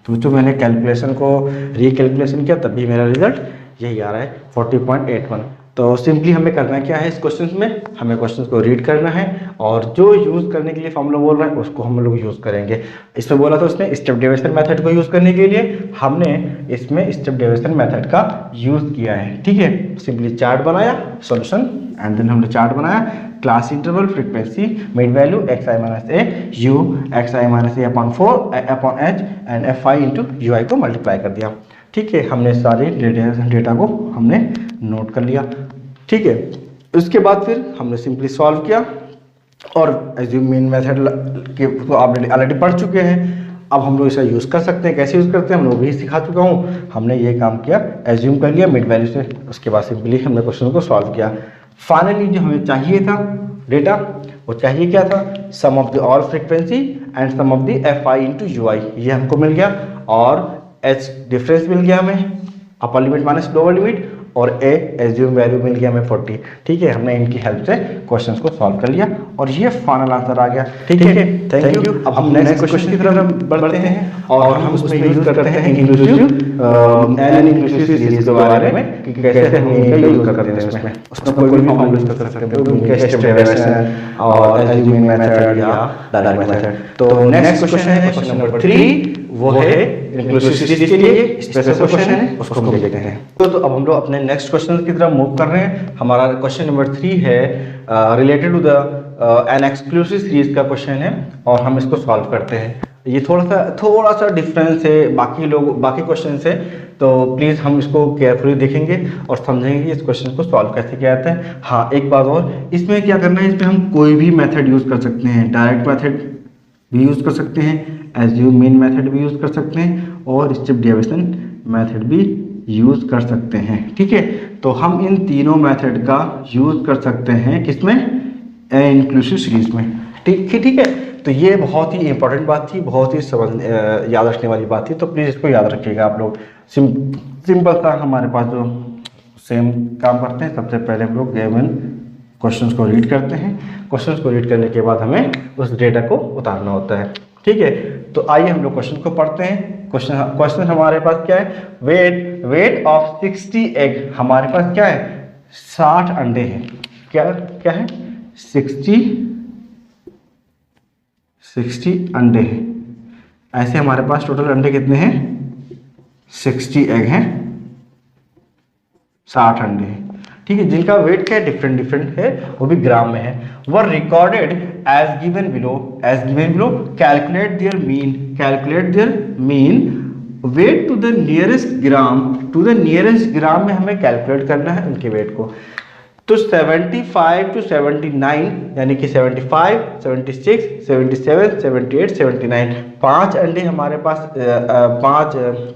तो जो मैंने कैलकुलेशन को रिकैलकुलेशन किया तभी मेरा रिजल्ट यही आ रहा है 40.81। तो सिंपली हमें करना क्या है इस क्वेश्चन में, हमें क्वेश्चन को रीड करना है और जो यूज़ करने के लिए फॉर्मूला बोल रहा है उसको हम लोग यूज़ करेंगे। इसमें बोला था उसने स्टेप डेविएशन मेथड को यूज़ करने के लिए, हमने इसमें स्टेप डेविएशन मेथड का यूज़ किया है। ठीक है, सिंपली चार्ट बनाया सॉल्यूशन एंड देन हमने चार्ट बनाया class interval frequency mid value X I minus A U X I minus A upon 4 upon H and F I into U I को multiply कर दिया। ठीक है, हमने सारे डेटा को हमने नोट कर लिया। ठीक है, उसके बाद फिर हमने सिंपली सॉल्व किया और एज्यूम मीन मेथड के तो आप ऑलरेडी पढ़ चुके हैं। अब हम लोग इसे यूज़ कर सकते हैं, कैसे यूज़ करते हैं हम लोग भी सिखा चुका हूँ। हमने ये काम किया, एज्यूम कर लिया मिड वैल्यू से, उसके बाद सिंपली हमने क्वेश्चन को सॉल्व किया। फाइनली जो हमें चाहिए था डेटा, वो चाहिए क्या था, sum of the all frequency and sum of the F I into U I, ये हमको मिल गया और एच डिफरेंस मिल गया हमें, upper limit minus lower limit, और ए एज्यूम वैल्यू मिल गया हमें 40। ठीक है, हमने इनकी हेल्प से क्वेश्चंस को सॉल्व कर लिया और ये फाइनल आंसर आ गया। ठीक है, थैंक यू। अब हम नेक्स्ट क्वेश्चन की तरफ बढ़ते हैं और हम उसमें यूज करते हैं इंक्लूसिव एंड इंक्लूसिव सीरीज के बारे में कि कैसे हम इनका यूज करते हैं। उसमें कोई भी फॉर्मूला यूज कर सकते हैं, उनके स्टेप डेविएशन और एज्यूमिंग मेथड या डायरेक्ट मेथड। तो नेक्स्ट क्वेश्चन है क्वेश्चन नंबर 3, वो है इंक्लूसिव सीरीज के लिए स्पेशल क्वेश्चन है, उसको हम देखते हैं। तो अब हम लोग अपने नेक्स्ट क्वेश्चन की तरफ मूव कर रहे हैं। हमारा क्वेश्चन नंबर 3 है related to the an exclusive series का क्वेश्चन है और हम इसको सॉल्व करते हैं। ये थोड़ा सा डिफरेंस है बाकी क्वेश्चन से, तो प्लीज़ हम इसको केयरफुली देखेंगे और समझेंगे कि इस क्वेश्चन को सॉल्व कैसे किया जाता है। हाँ, एक बात और, इसमें क्या करना है, इसमें हम कोई भी मेथड यूज़ कर सकते हैं, डायरेक्ट मेथड भी यूज़ कर सकते हैं, एज्यूम मीन मेथड भी यूज़ कर सकते हैं और स्टेप डेविएशन मेथड भी यूज़ कर सकते हैं। ठीक है, तो हम इन तीनों मेथड का यूज़ कर सकते हैं किसमें, इंक्लूसिव सीरीज में। ठीक है, तो ये बहुत ही इंपॉर्टेंट बात थी, बहुत ही याद रखने वाली बात थी, तो प्लीज़ इसको याद रखिएगा आप लोग। सिंपल सा हमारे पास जो सेम काम करते हैं, सबसे पहले हम लोग गिवन क्वेश्चंस को रीड करते हैं, क्वेश्चंस को रीड करने के बाद हमें उस डेटा को उतारना होता है। ठीक है, तो आइए हम लोग क्वेश्चन को पढ़ते हैं। क्वेश्चन हमारे पास क्या है, वेट ऑफ 60 एग, हमारे पास क्या है 60 अंडे हैं। क्या है 60 अंडे हैं। ऐसे हमारे पास टोटल अंडे कितने हैं, 60 एग हैं, 60 अंडे हैं। ठीक है, जिनका वेट क्या है डिफरेंट है, वो भी ग्राम में है। Were recorded as given below calculate their mean weight to the nearest gram में हमें कैलकुलेट करना है उनके वेट को। तो 75 to 79 यानी कि 75, 76, 77, 78, 79 पांच अंडे हमारे पास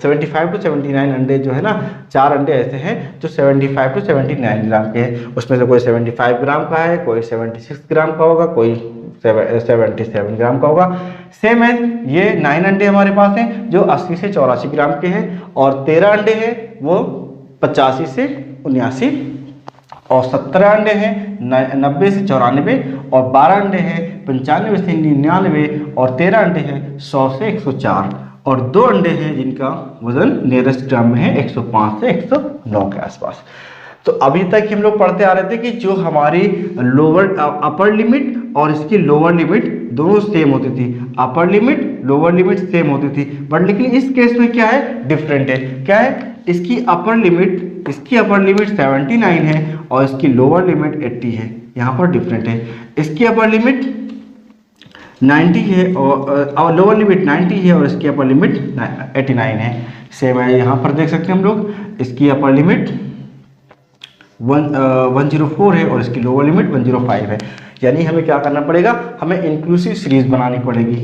75 to 79 अंडे जो है ना, 4 अंडे ऐसे हैं जो 75 to 79 ग्राम के हैं। उसमें से कोई 75 ग्राम का है, कोई 76 ग्राम का होगा, कोई 77 ग्राम का होगा। सेम है ये 9 अंडे हमारे पास हैं जो 80 से 84 ग्राम के हैं, और 13 अंडे हैं वो 85 से 79, और 17 अंडे हैं 90 से 94, और 12 अंडे हैं 95 से 99, और 13 अंडे हैं 100 से 104, और 2 अंडे हैं जिनका वजन नियरेस्ट ग्राम में है 105 से 109 के आसपास। तो अभी तक हम लोग पढ़ते आ रहे थे कि जो हमारी अपर लिमिट और इसकी लोअर लिमिट दोनों सेम होती थी, upper limit lower limit same होती थी, बट लेकिन इस केस में क्या है, डिफरेंट है। क्या है, इसकी अपर लिमिट 79 है और इसकी लोअर लिमिट 80 है, यहाँ पर डिफरेंट है। इसकी अपर लिमिट 90 है और लोअर लिमिट 90 है, और इसकी अपर लिमिट 89 है। सेम है, यहाँ पर देख सकते हैं हम लोग, इसकी अपर लिमिट 104 है और इसकी लोअर लिमिट 105 है। यानी हमें क्या करना पड़ेगा, हमें इंक्लूसिव सीरीज बनानी पड़ेगी,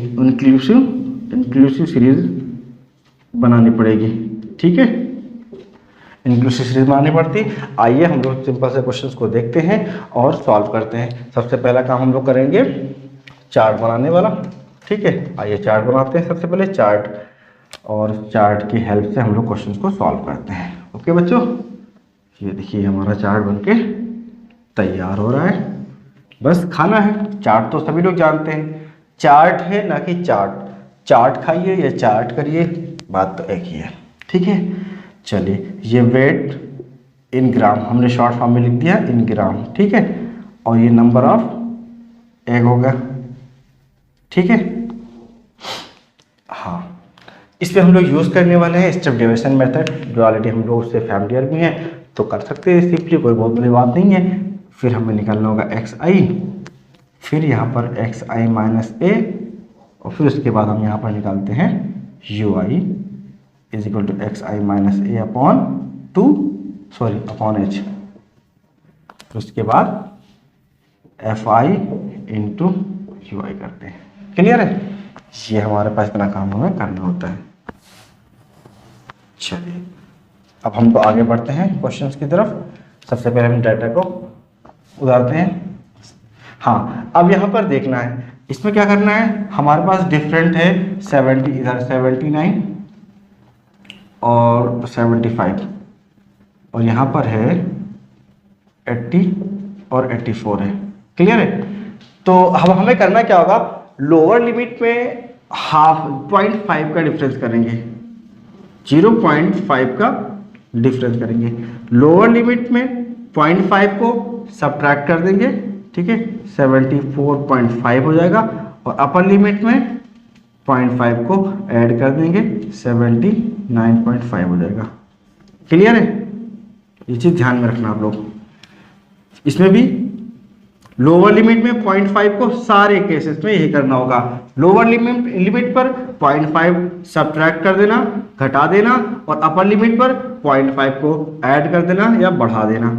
इंक्लूसिव सीरीज बनानी पड़ेगी। ठीक है, इंक्लूसिव सीरीज बनानी पड़ती। आइए हम लोग सिंपल से क्वेश्चंस को देखते हैं और सॉल्व करते हैं। सबसे पहला काम हम लोग करेंगे चार्ट बनाने वाला। ठीक है, आइए चार्ट बनाते हैं। सबसे पहले चार्ट, और चार्ट की हेल्प से हम लोग क्वेश्चंस को सॉल्व करते हैं। ओके बच्चों, ये देखिए हमारा चार्ट बनके तैयार हो रहा है। बस खाना है, चार्ट तो सभी लोग जानते हैं, चार्ट है ना कि चार्ट खाइए या चार्ट करिए, बात तो एक ही है। ठीक है, चलिए ये वेट इन ग्राम हमने शॉर्ट फॉर्म में लिख दिया, इन ग्राम। ठीक है, और ये नंबर ऑफ एग होगा। ठीक है, हाँ, इस पे हम लोग यूज करने वाले हैं स्टेप डेविएशन मेथड, जो ऑलरेडी हम लोग उससे फैमिलियर भी हैं, तो कर सकते हैं सिंपली, कोई बहुत बड़ी बात नहीं है। फिर हमें निकालना होगा xi, फिर यहाँ पर xi माइनस a, और फिर उसके बाद हम यहाँ पर निकालते हैं ui is equal to xi minus a upon h। फिर उसके बाद fi इंटू ui करते हैं। क्लियर है, ये हमारे पास इतना काम हमें करना होता है। चलिए अब हम तो आगे बढ़ते हैं क्वेश्चंस की तरफ। सबसे पहले हम डाटा को उतारते हैं। हाँ, अब यहाँ पर देखना है, इसमें क्या करना है, हमारे पास डिफरेंट है 70, इधर 79 और 75, और यहाँ पर है 80 और 84 है। क्लियर है, तो अब हमें करना क्या होगा, लोअर लिमिट में 0.5 का डिफरेंस करेंगे, 0.5 का डिफरेंस करेंगे। लोअर लिमिट में 0.5 को सब्ट्रैक्ट कर देंगे। ठीक है, 74.5 हो जाएगा, और अपर लिमिट में 0.5 को ऐड कर देंगे, 79.5 हो जाएगा। क्लियर है, ये चीज ध्यान में रखना आप लोग। इसमें भी लोअर लिमिट में 0.5 को सारे केसेस में यही करना होगा। लोअर लिमिट पर 0.5 सब्ट्रैक्ट कर देना, घटा देना, और अपर लिमिट पर 0.5 को ऐड कर देना या बढ़ा देना।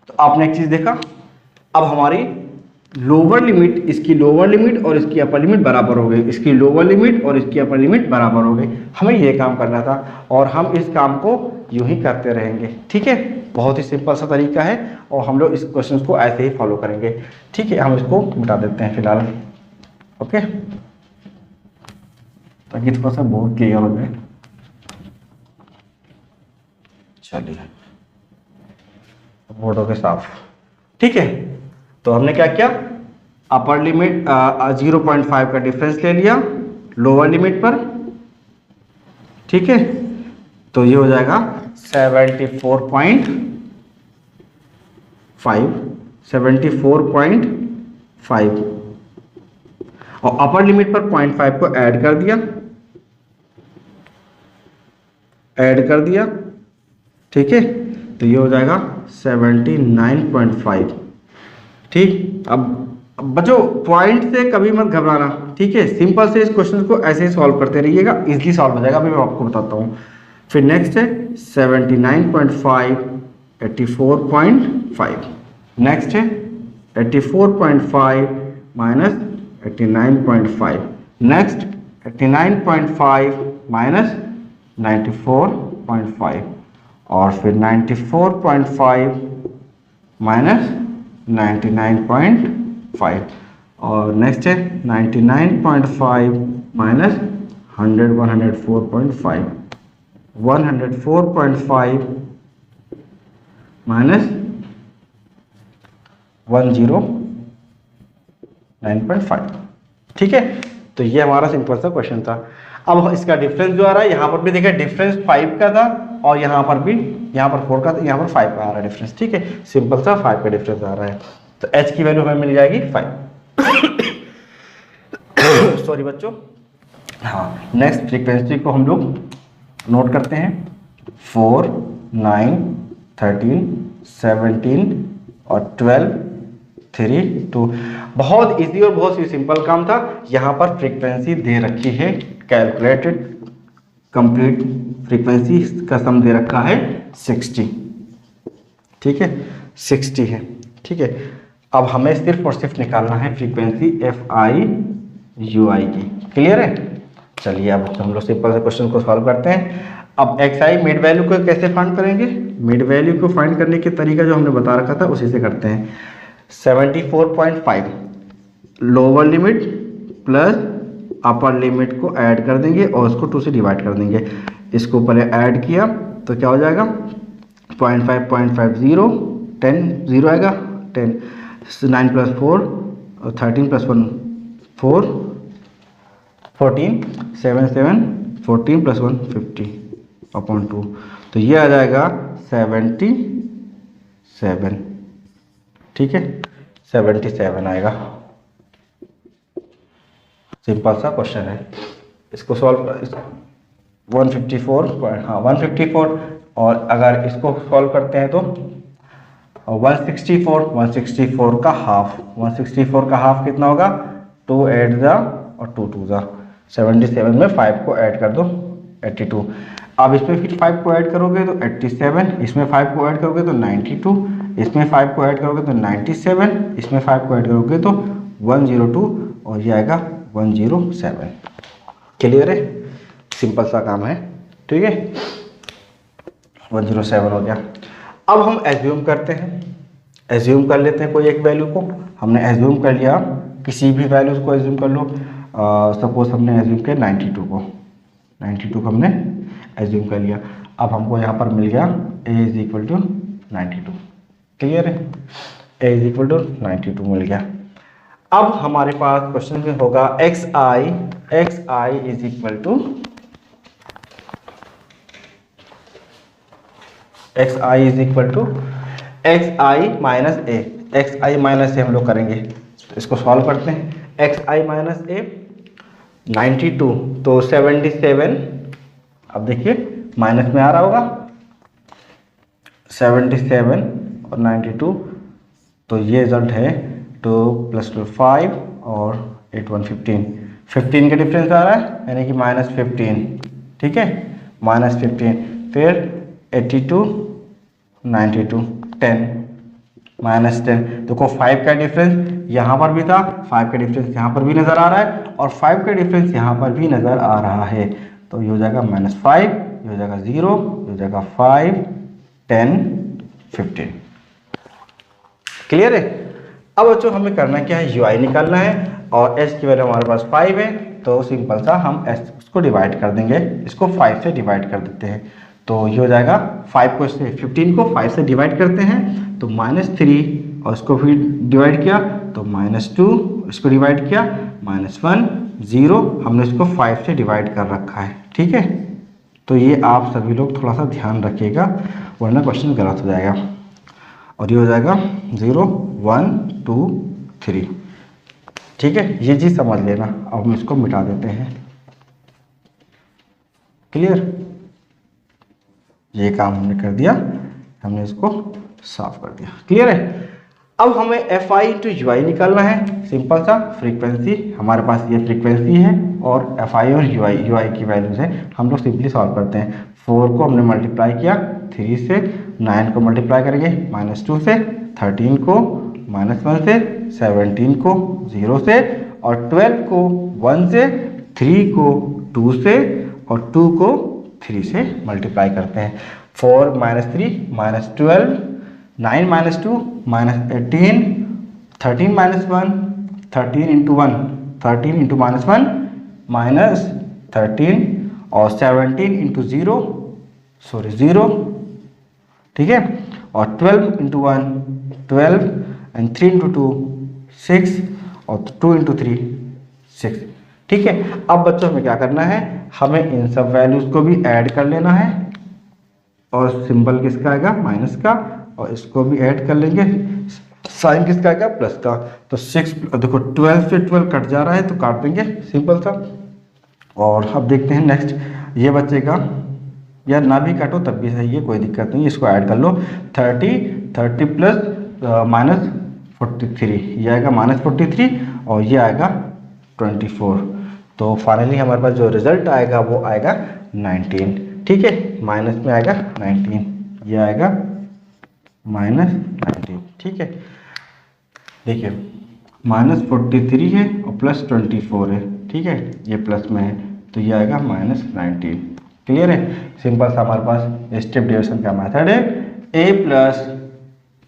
तो आपने एक चीज देखा, अब हमारी लोअर लिमिट, इसकी लोअर लिमिट और इसकी अपर लिमिट बराबर हो गई, इसकी लोअर लिमिट और इसकी अपर लिमिट बराबर हो गई। हमें ये काम करना था, और हम इस काम को यूं ही करते रहेंगे। ठीक है, बहुत ही सिंपल सा तरीका है, और हम लोग इस क्वेश्चन को ऐसे ही फॉलो करेंगे। ठीक है, हम इसको मिटा देते हैं फिलहाल। ओके, ताकि थोड़ा सा बोर्ड क्लियर हो जाए। चलिए, बोर्ड हो गए साफ। ठीक है, तो हमने क्या किया, अपर लिमिट 0.5 का डिफरेंस ले लिया लोअर लिमिट पर। ठीक है, तो ये हो जाएगा 74.5, और अपर लिमिट पर 0.5 को ऐड कर दिया, ठीक है, तो ये हो जाएगा 79.5। ठीक, अब बच्चों पॉइंट से कभी मत घबराना, ठीक है, सिंपल से इस क्वेश्चन को ऐसे ही सॉल्व करते रहिएगा, इजीली सॉल्व हो जाएगा। अभी मैं आपको बताता हूँ। फिर नेक्स्ट है 79.5 84.5, नेक्स्ट है 84.5 माइनस 89.5, नेक्स्ट 89.5 माइनस 94.5, और फिर 94.5 माइनस 99.5, और नेक्स्ट है 99.5 माइनस 104.5, 104.5 माइनस 109.5। ठीक है, तो ये हमारा सिंपल सा क्वेश्चन था। अब इसका डिफरेंस जो आ रहा है, यहाँ पर भी देखिए डिफरेंस 5 का था, और यहाँ पर भी, यहाँ पर 4 का था, यहाँ पर 5 का आ रहा है डिफरेंस। ठीक है, सिंपल सा 5 का डिफरेंस आ रहा है, तो h की वैल्यू हमें मिल जाएगी 5। सॉरी बच्चों। हाँ, नेक्स्ट फ्रीक्वेंसी को हम लोग नोट करते हैं। 4, 9, 13, 17 और 12, 3, 2। बहुत इजी और बहुत ही सिंपल काम था। यहाँ पर फ्रीक्वेंसी दे रखी है, कैलकुलेटेड कंप्लीट फ्रीक्वेंसी का सम दे रखा है 60। ठीक है, 60 है। ठीक है, अब हमें सिर्फ और सिर्फ निकालना है फ्रीक्वेंसी FI UI की। क्लियर है? चलिए अब हम लोग सिंपल से क्वेश्चन को सॉल्व करते हैं। अब XI मिड वैल्यू को कैसे फाइंड करेंगे? मिड वैल्यू को फाइंड करने के तरीका जो हमने बता रखा था उसी से करते हैं। 74.5 lower limit plus upper limit को ऐड कर देंगे और उसको 2 से डिवाइड कर देंगे। इसको पहले ऐड किया तो क्या हो जाएगा? 0.5 0.50 10 0 आएगा, 10 9 प्लस 4 और 13 प्लस 1 4 14 7 7 14 प्लस 1 50 अपॉन 2, तो ये आ जाएगा 77। ठीक है, 77 आएगा। सिंपल सा क्वेश्चन है, इसको सॉल्व 154, हाँ 154, और अगर इसको सॉल्व करते हैं तो 164 का हाफ, 164 का हाफ कितना होगा? 2 8 जा और 2 2 जा, 77 में 5 को ऐड कर दो 82। अब इसमें फिर 5 को ऐड करोगे तो 87, इसमें 5 को ऐड करोगे तो 92, इसमें 5 को ऐड करोगे तो 97, इसमें 5 को ऐड करोगे तो 102, और ये आएगा 107। क्लियर है? सिंपल सा काम है। ठीक है, 107 हो गया। अब हम एज्यूम करते हैं, एज्यूम कर लेते हैं कोई एक वैल्यू को। हमने एज्यूम कर लिया, किसी भी वैल्यूज को एज्यूम कर लो। सपोज हमने एज्यूम किया 92 को, 92 को हमने एज्यूम कर लिया। अब हमको यहाँ पर मिल गया a is equal to 92। Clear है? a इज इक्वल टू 92 मिल गया। अब हमारे पास क्वेश्चन में होगा xi is equal to xi is equal to xi minus a, xi minus a हम लोग करेंगे, तो इसको सॉल्व करते हैं। xi माइनस a 92, तो 77, अब देखिए माइनस में आ रहा होगा 77 और 92, तो ये रिजल्ट है 2 + 2 5 और 8 1 15, 15 का डिफरेंस आ रहा है, यानी कि -15। ठीक है, -15, फिर 82 92 10 -10, देखो 5 का डिफरेंस यहाँ पर भी था, 5 का डिफरेंस यहाँ पर भी नज़र आ रहा है, और 5 का डिफरेंस यहाँ पर भी नज़र आ रहा है, तो ये हो जाएगा -5, ये हो जाएगा 0, ये हो जाएगा 5 10 15। क्लियर है? अब बच्चों हमें करना क्या है? UI निकालना है, और S की वैल्यू हमारे पास 5 है, तो सिंपल सा हम S को डिवाइड कर देंगे, इसको 5 से डिवाइड कर देते हैं, तो ये हो जाएगा 5 को इससे 15 को 5 से डिवाइड करते हैं तो -3, और इसको फिर डिवाइड किया तो -2, इसको डिवाइड किया -1 0, हमने इसको 5 से डिवाइड कर रखा है। ठीक है, तो ये आप सभी लोग थोड़ा सा ध्यान रखिएगा, वरना क्वेश्चन गलत हो जाएगा। और ये हो जाएगा 0 1 2 3। ठीक है, ये चीज़ समझ लेना। अब हम इसको मिटा देते हैं। क्लियर? ये काम हमने कर दिया, हमने इसको साफ कर दिया। क्लियर है? अब हमें F I into U I निकालना है। सिंपल सा, फ्रीक्वेंसी हमारे पास ये फ्रीक्वेंसी है और एफ आई और यू आई की वैल्यूज है। हम लोग सिंपली सॉल्व करते हैं। 4 को हमने मल्टीप्लाई किया 3 से, 9 को मल्टीप्लाई करेंगे -2 से, 13 को -1 से, 17 को 0 से, और 12 को 1 से, 3 को 2 से, और 2 को 3 से मल्टीप्लाई करते हैं। 4 - 3 -12, 9 - 2 -18, 13 - 1, 13 × 1, 13 × -1 -13, और 17 × 0 0, ठीक है, और 12 × 1 12, एंड 3 × 2 6, और 2 × 3 6। ठीक है, अब बच्चों में क्या करना है, हमें इन सब वैल्यूज को भी ऐड कर लेना है, और सिंबल किसका आएगा, माइनस का, और इसको भी ऐड कर लेंगे, साइन किसका आएगा, प्लस का। तो 6, देखो 12 से 12 कट जा रहा है तो काट देंगे, सिंपल सा। और अब देखते हैं नेक्स्ट, ये बचेगा, या ना भी काटो तब भी सही है, कोई दिक्कत नहीं, इसको ऐड कर लो। 30 प्लस -43, ये आएगा -43, और ये आएगा 24। तो फाइनली हमारे पास जो रिजल्ट आएगा वो आएगा 19। ठीक है, माइनस में आएगा 19, ये आएगा -19। ठीक है, देखिए -43 है और +24 है। ठीक है, ये प्लस में है तो ये आएगा -19। क्लियर है? सिंपल सा हमारे पास स्टेप डिवीजन का मेथड है, a +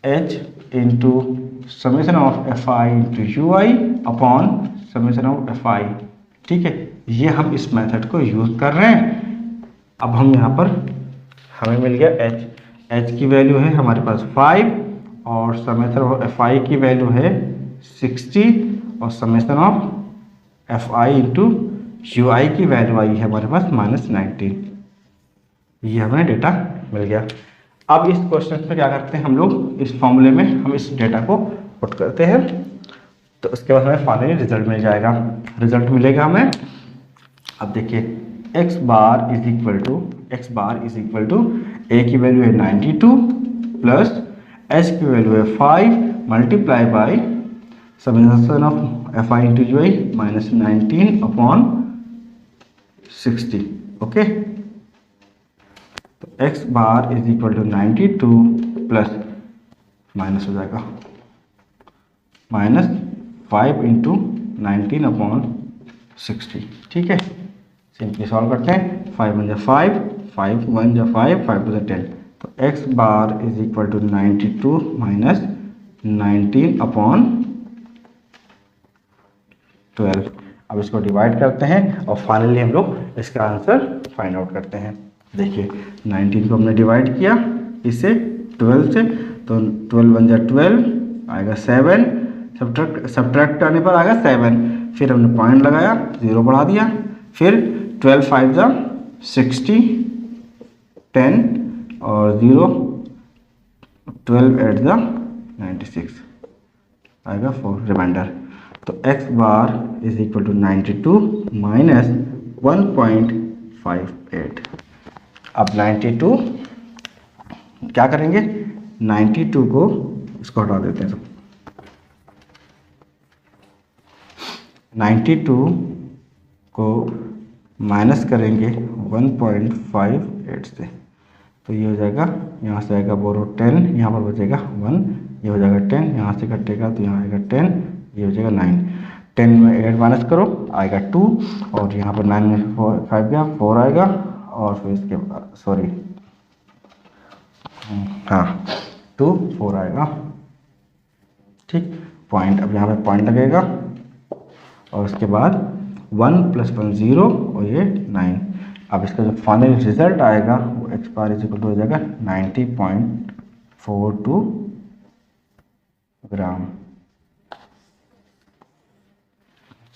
h into summation of F I into U I upon summation of F I. ठीक है, ये हम इस मेथड को यूज कर रहे हैं। अब हम यहाँ पर हमें मिल गया h की वैल्यू है हमारे पास 5, और समेशन ऑफ एफ आई की वैल्यू है 60, और summation of F I into U I की वैल्यू आई है हमारे पास -19। ये हमें डेटा मिल गया। अब इस क्वेश्चन में क्या करते हैं हम लोग, इस फॉर्मूले में हम इस डेटा को पुट करते हैं, तो उसके बाद हमें फाइनली रिजल्ट मिल जाएगा। रिजल्ट मिलेगा हमें, अब देखिए x bar is equal to a की वैल्यू है 92 प्लस h की वैल्यू है 5 multiply by summation of F I into U I -19 upon 60। Okay, तो x bar is equal to 92 plus minus हो जाएगा -5 इंटू 19 अपॉन 60। ठीक है, सिंपली सॉल्व करते हैं। 5 × 5, 5 × 1 5, 5 × 10, तो x bar is equal to 92 minus 19 upon 12। अब इसको डिवाइड करते हैं और फाइनली हम लोग इसका आंसर फाइंड आउट करते हैं। देखिए 19 को हमने डिवाइड किया इससे 12 से, तो 12 × 12 आएगा 7, सब्ट्रैक्ट करने पर आएगा 7, फिर हमने पॉइंट लगाया 0 बढ़ा दिया, फिर 12 × 5 = 60, 10 और 0, 12 × 8 = 96 आएगा 4 रिमाइंडर। तो x bar is equal to 92 minus 1.58। अब 92 क्या करेंगे, 92 को इसको हटा देते हैं। 92 को माइनस करेंगे 1.58 से, तो ये हो जाएगा, यहाँ से आएगा बोरो 10, यहाँ पर बचेगा 1, ये हो जाएगा 10, यहाँ से कटेगा तो यहाँ आएगा 10, ये हो जाएगा 9। 10 में 8 माइनस करो आएगा 2, और यहाँ पर 9 में 5 गया 4 आएगा, और फिर इसके बाद सॉरी हाँ 2 4 आएगा। ठीक, पॉइंट, अब यहाँ पे पॉइंट लगेगा, और उसके बाद 1 + 1 0, और ये 9। अब इसका जो फाइनल रिजल्ट आएगा वो x bar is equal to हो जाएगा 90.42 ग्राम।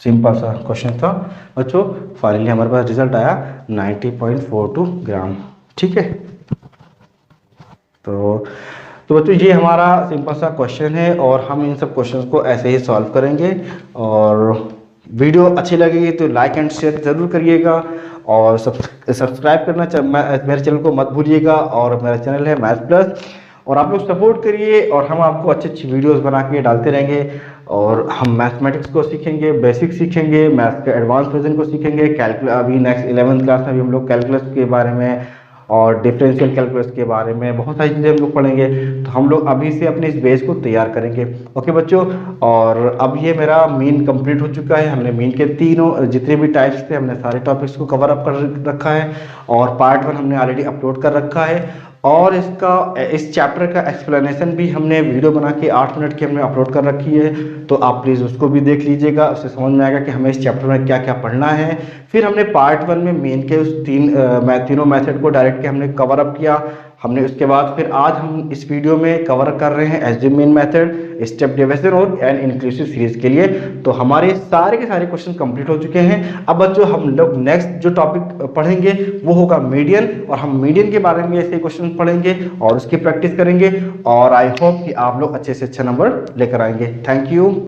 सिंपल सा क्वेश्चन था बच्चों, फाइनली हमारे पास रिजल्ट आया 90.42 ग्राम। ठीक है, तो बच्चों ये हमारा सिंपल सा क्वेश्चन है, और हम इन सब क्वेश्चंस को ऐसे ही सॉल्व करेंगे। और वीडियो अच्छी लगेगी तो लाइक एंड शेयर ज़रूर करिएगा, और सब्सक्राइब करना मेरे चैनल को मत भूलिएगा। और मेरा चैनल है मैथ प्लस, और आप लोग सपोर्ट करिए और हम आपको अच्छी अच्छी वीडियोस बना के डालते रहेंगे। और हम मैथमेटिक्स को सीखेंगे, बेसिक सीखेंगे, मैथ्स के एडवांस वर्जन को सीखेंगे, अभी नेक्स्ट 11th क्लास में भी हम लोग कैलकुलस के बारे में और डिफरेंशियल कैलकुलस के बारे में बहुत सारी चीज़ें हम लोग पढ़ेंगे। तो हम लोग अभी से अपने इस बेस को तैयार करेंगे। ओके बच्चों, और अब ये मेरा मीन कंप्लीट हो चुका है। हमने मीन के तीनों जितने भी टाइप्स थे हमने सारे टॉपिक्स को कवर अप कर रखा है, और पार्ट 1 हमने ऑलरेडी अपलोड कर रखा है। और इस चैप्टर का एक्सप्लेनेशन भी हमने वीडियो बना के 8 मिनट की हमने अपलोड कर रखी है, तो आप प्लीज़ उसको भी देख लीजिएगा। उससे समझ में आएगा कि हमें इस चैप्टर में क्या क्या पढ़ना है। फिर हमने पार्ट 1 में मेन के उस तीनों मेथड को डायरेक्ट के हमने कवर अप किया हमने। उसके बाद फिर आज हम इस वीडियो में कवर कर रहे हैं SGM mean method, step deviation और एन इंक्लूसिव सीरीज के लिए। तो हमारे सारे के सारे क्वेश्चन कंप्लीट हो चुके हैं। अब बच्चों हम लोग नेक्स्ट जो टॉपिक पढ़ेंगे वो होगा मीडियन, और हम मीडियन के बारे में ऐसे क्वेश्चन पढ़ेंगे और उसकी प्रैक्टिस करेंगे। और आई होप कि आप लोग अच्छे से अच्छे नंबर लेकर आएंगे। Thank you.